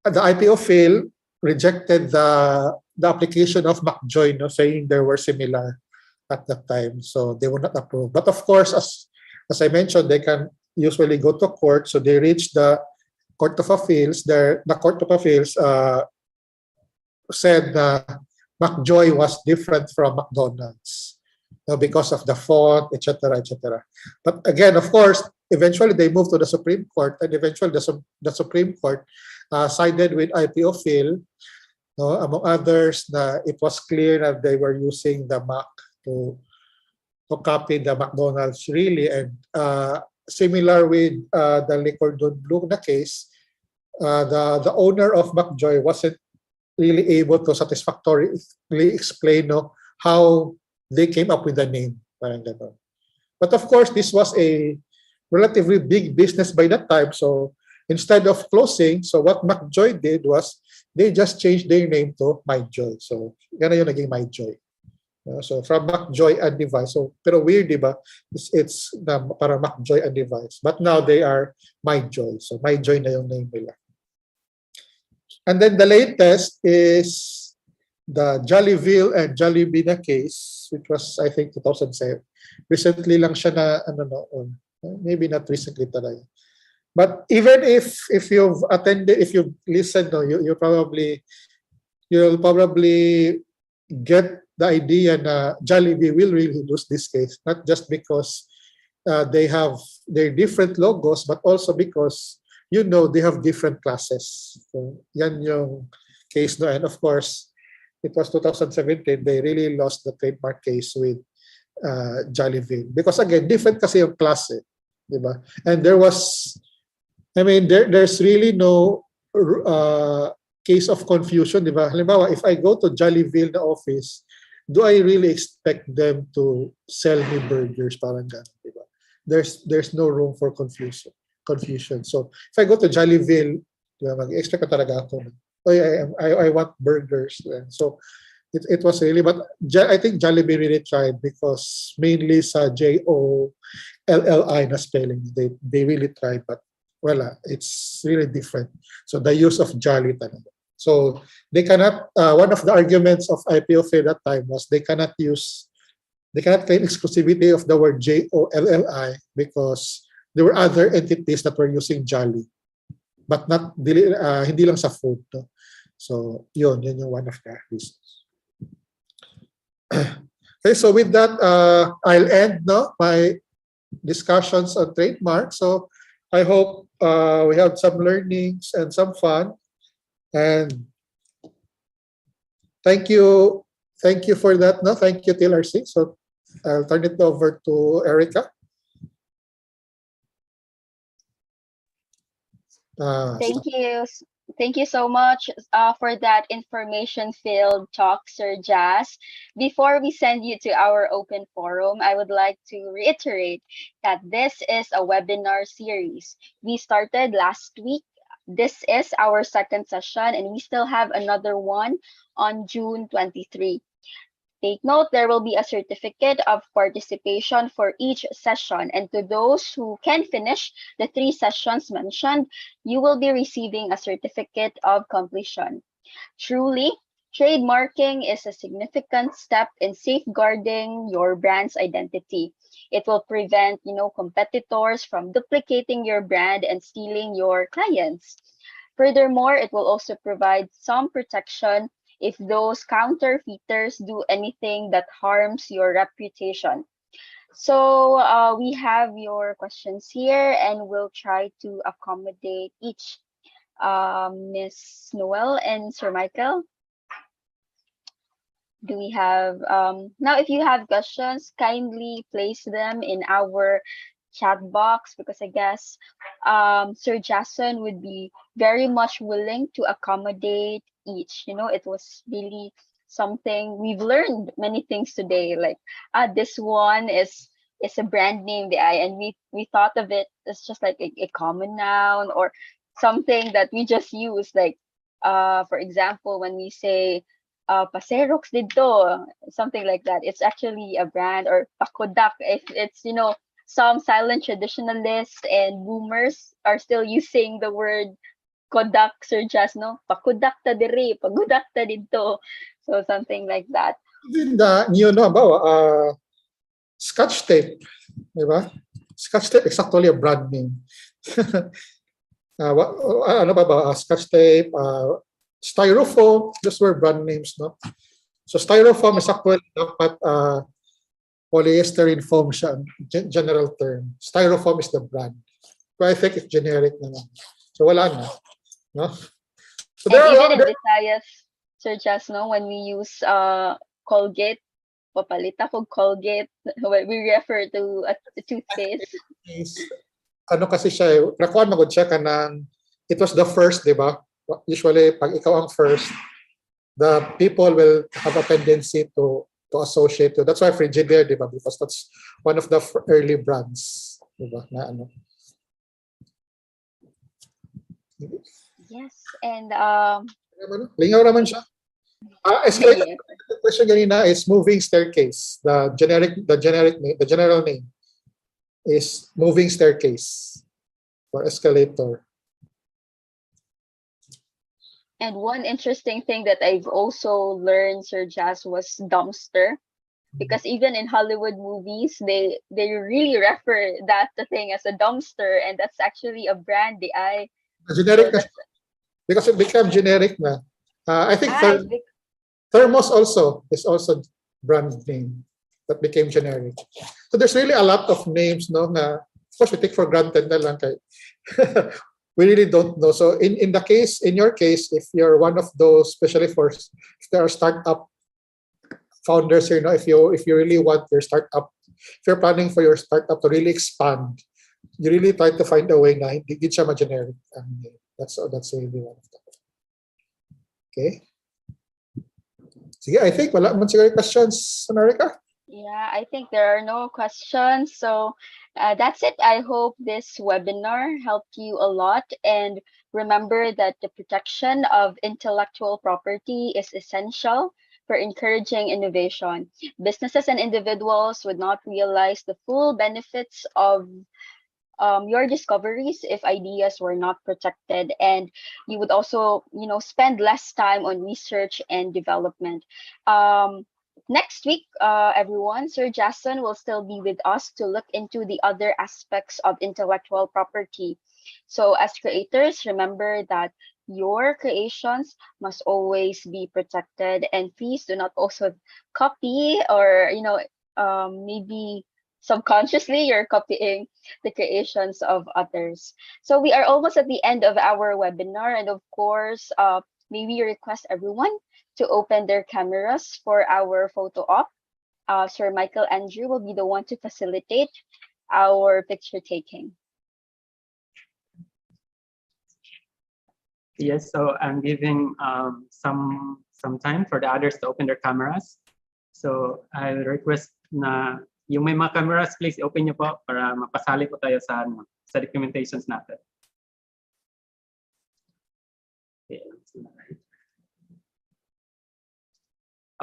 J: IPO rejected the application of McJoy, saying they were similar at that time, so they would not approve. But of course, as I mentioned, they can usually go to court, so they reached the Court of Appeals. The Court of Appeals said McJoy was different from McDonald's, because of the font, etc., etc. But again, of course, eventually they moved to the Supreme Court, and eventually the Supreme Court sided with IPO, among others, it was clear that they were using the Mac to copy the McDonald's, really. And similar with the Liquor Don Blue na case, the owner of McJoy wasn't really able to satisfactorily explain how they came up with the name. But of course, this was a relatively big business by that time. So instead of closing, so what McJoy did was they just changed their name to MyJoy. So yan na yung naging MyJoy. So from McJoy and Device. So pero weird, diba? It's para McJoy and Device. But now they are MyJoy. So MyJoy na yung name nila. And then the latest is the Jollyville and Jollibee na case, which was, I think, 2007. Recently lang siya na, maybe not recently talaga. But even if you've attended, if you've listened, you'll probably get the idea na Jollibee will really lose this case, not just because they have their different logos, but also because they have different classes. So yan yung case no. And of course, it was 2017. They really lost the trademark case with Jollibee because again, different kasi yung klase, diba? And there's really no case of confusion, diba? Halimbawa, if I go to Jollibee na office, do I really expect them to sell me burgers? Parang ganun, diba? There's no room for confusion. So if I go to Jollibee, diba, mag-expect ka talaga ako. I want burgers. So it was really, but I think Jollibee really tried because mainly sa JOLLI na spelling, they really tried, but it's really different. So the use of Jolly talaga. So they cannot, one of the arguments of IPO at that time was they cannot claim exclusivity of the word JOLLI because there were other entities that were using Jolly, but hindi lang sa food. No? So yun yung one of the reasons. Okay, so with that, I'll end my discussions on trademark. So I hope we have some learnings and some fun. And thank you for that. No, thank you, TLRC. So I'll turn it over to Erica.
K: Thank you so much for that information-filled talk, Sir Jazz. Before we send you to our open forum, I would like to reiterate that this is a webinar series. We started last week. This is our second session, and we still have another one on June 23. Take note, there will be a certificate of participation for each session. And to those who can finish the 3 sessions mentioned, you will be receiving a certificate of completion. Truly, trademarking is a significant step in safeguarding your brand's identity. It will prevent, competitors from duplicating your brand and stealing your clients. Furthermore, it will also provide some protection if those counterfeiters do anything that harms your reputation. So we have your questions here, and we'll try to accommodate each. Ms. Noel and Sir Michael, do we have now? If you have questions, kindly place them in our chat box, because I guess Sir Jason would be very much willing to accommodate each. It was really something we've learned many things today. Like this one is a brand name, and we thought of it as just like a common noun or something that we just use. Like for example, when we say Paserox dito, something like that. It's actually a brand, or Pakodak if it's, some silent traditionalists and boomers are still using the word Kodak, Sir Jas, no? Pakodak ta diri, pagudak ta dito. So something like that.
J: Even the new, no, bawa, Scotch tape, di ba? Scotch tape is actually a brand name. Ano pa ba? Scotch tape, styrofoam, those were brand names, no? So styrofoam is actually dapat polyester foam siya, general term. Styrofoam is the brand. So I think it's generic naman. So wala na, no? So
K: And even in Visayas, Sir Jas, no, when we use Colgate, papalit ako Colgate, we refer to a toothpaste.
J: Ano kasi siya, nakuha magod siya kanang, it was the first, di ba? Usually, pag ikaw ang first, the people will have a tendency to associate you. That's why Frigidaire, di ba? Because that's one of the early brands, di ba? Na ano.
K: Yes, and
J: lingaw naman siya. Escalator question ganina is moving staircase. The general name is moving staircase for escalator.
K: And one interesting thing that I've also learned, Sir Jas, was dumpster. Because even in Hollywood movies, they really refer that thing as a dumpster, and that's actually a brand.
J: Generic na, because it became generic na. I think Thermos also is also brand name that became generic. So there's really a lot of names, no? Na, of course, we take for granted na lang kay we really don't know. So in your case, if you're one of those, especially if there are startup founders here, if you really want your startup, if you're planning for your startup to really expand, you really try to find a way na hindi siya ma-generic. That's really one of them. Okay. Sige, I think wala man siguro questions, America.
K: Yeah, I think there are no questions. So that's it. I hope this webinar helped you a lot. And remember that the protection of intellectual property is essential for encouraging innovation. Businesses and individuals would not realize the full benefits of your discoveries if ideas were not protected, and you would also spend less time on research and development. Next week, everyone, Sir Jason will still be with us to look into the other aspects of intellectual property. So as creators, remember that your creations must always be protected, and please do not also copy, or maybe subconsciously you're copying the creations of others. So we are almost at the end of our webinar, and of course, may we request everyone to open their cameras for our photo op. Sir Michael Andrew will be the one to facilitate our picture taking.
I: Yes, so I'm giving some time for the others to open their cameras. So I'll request na yung may mga cameras, please open nyo po para mapasali po tayo sa documentations natin.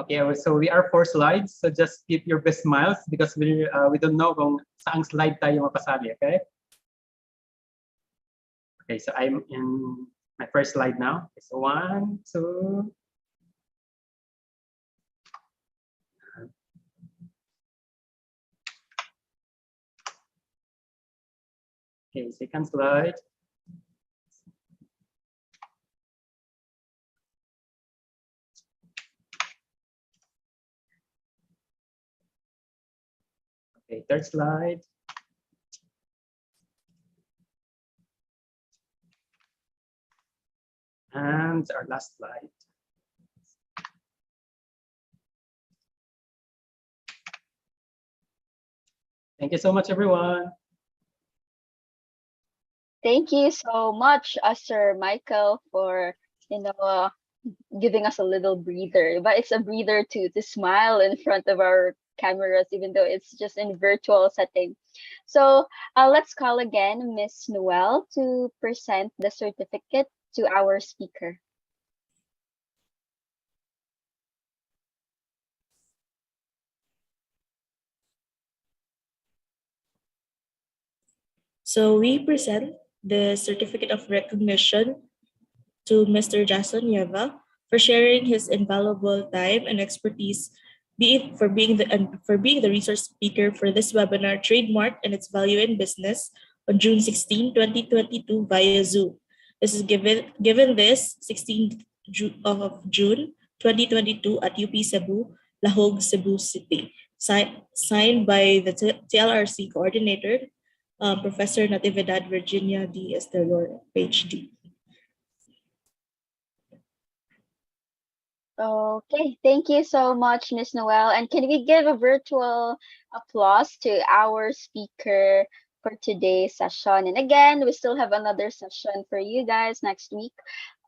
I: Okay, so we are 4 slides, so just keep your best smiles because we don't know kung saang slide tayo mapasali, okay? Okay, so I'm in my first slide now. It's 1, 2. Okay, second slide. Okay, third slide. And our last slide. Thank you so much, everyone.
K: Thank you so much, Sir Michael, for giving us a little breather. But it's a breather to smile in front of our cameras, even though it's just in virtual setting. So let's call again Miss Noel to present the certificate to our speaker.
H: So we present the certificate of recognition to Mr. Jason Nieva for sharing his invaluable time and expertise, be it for being the resource speaker for this webinar, Trademark and its Value in Business, on June 16, 2022 via Zoom. This is given this 16th of June 2022 at UP Cebu, Lahog, Cebu City. Signed by the TLRC coordinator, Professor Natividad Virginia D. Estelor, PhD.
K: Okay, thank you so much, Miss Noel. And can we give a virtual applause to our speaker for today's session? And again, we still have another session for you guys next week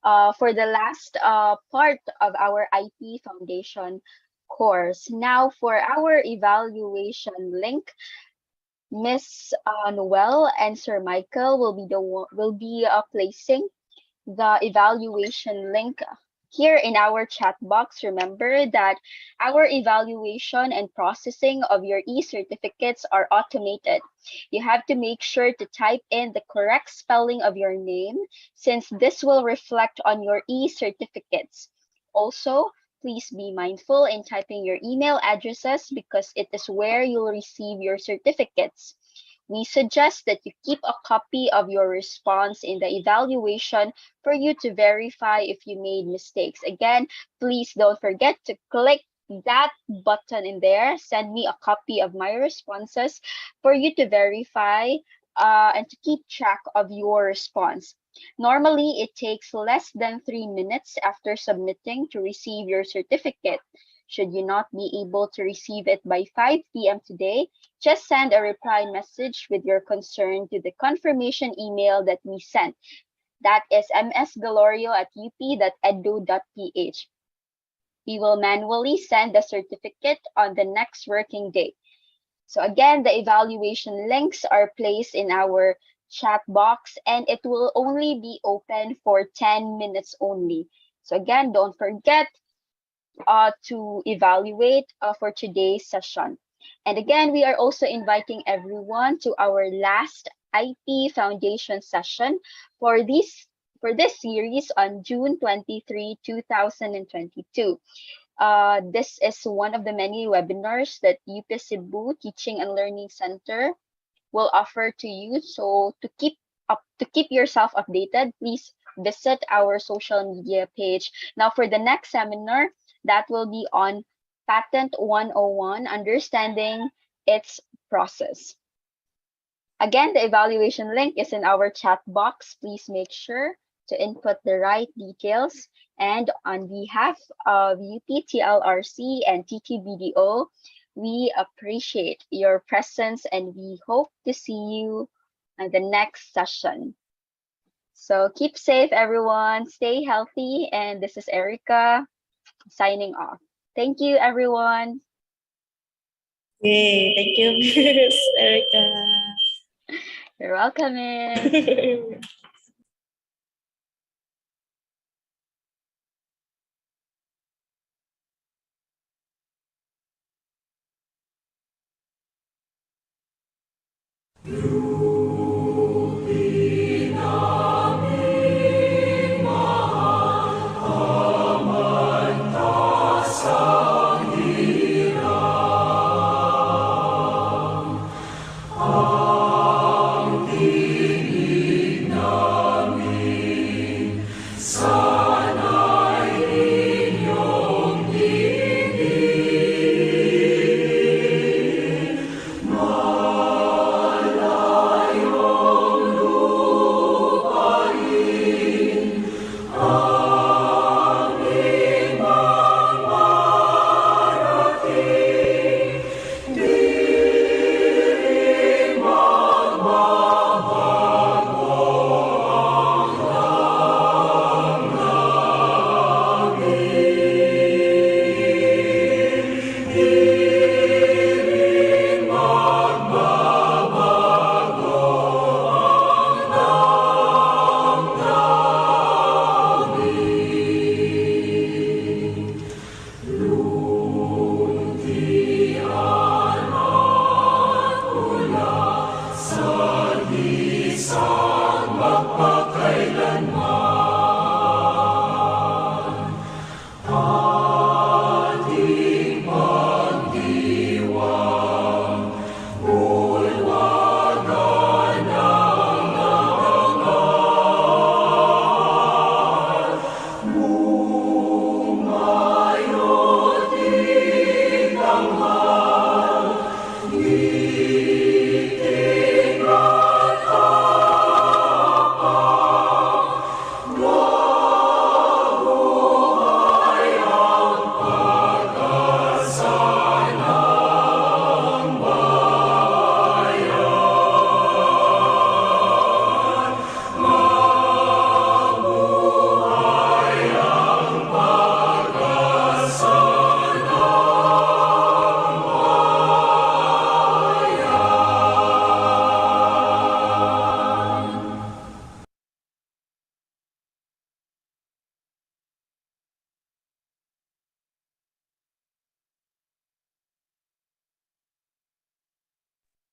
K: for the last part of our IT Foundation course. Now, for our evaluation link, Miss Noel and Sir Michael will be placing the evaluation link here in our chat box. Remember that our evaluation and processing of your e-certificates are automated. You have to make sure to type in the correct spelling of your name, since this will reflect on your e-certificates. Also, please be mindful in typing your email addresses because it is where you'll receive your certificates. We suggest that you keep a copy of your response in the evaluation for you to verify if you made mistakes. Again, please don't forget to click that button in there, send me a copy of my responses for you to verify and to keep track of your response. Normally, it takes less than 3 minutes after submitting to receive your certificate. Should you not be able to receive it by 5 p.m. today, just send a reply message with your concern to the confirmation email that we sent. That is msgalorio@up.edu.ph. We will manually send the certificate on the next working day. So again, the evaluation links are placed in our chat box and it will only be open for 10 minutes only. So again, don't forget to evaluate for today's session. And again, we are also inviting everyone to our last IT Foundation session for this series on June 23, 2022. This is one of the many webinars that UP Cebu Teaching and Learning Center will offer to you. So to keep yourself updated, please visit our social media page. Now for the next seminar, that will be on Patent 101, Understanding Its Process. Again, the evaluation link is in our chat box. Please make sure to input the right details. And on behalf of UPTLRC and TTBDO, we appreciate your presence and we hope to see you in the next session. So keep safe, everyone. Stay healthy. And this is Erica signing off. Thank you, everyone.
H: Yay, thank you, Miss Erica.
K: You're welcome. Miss.
L: You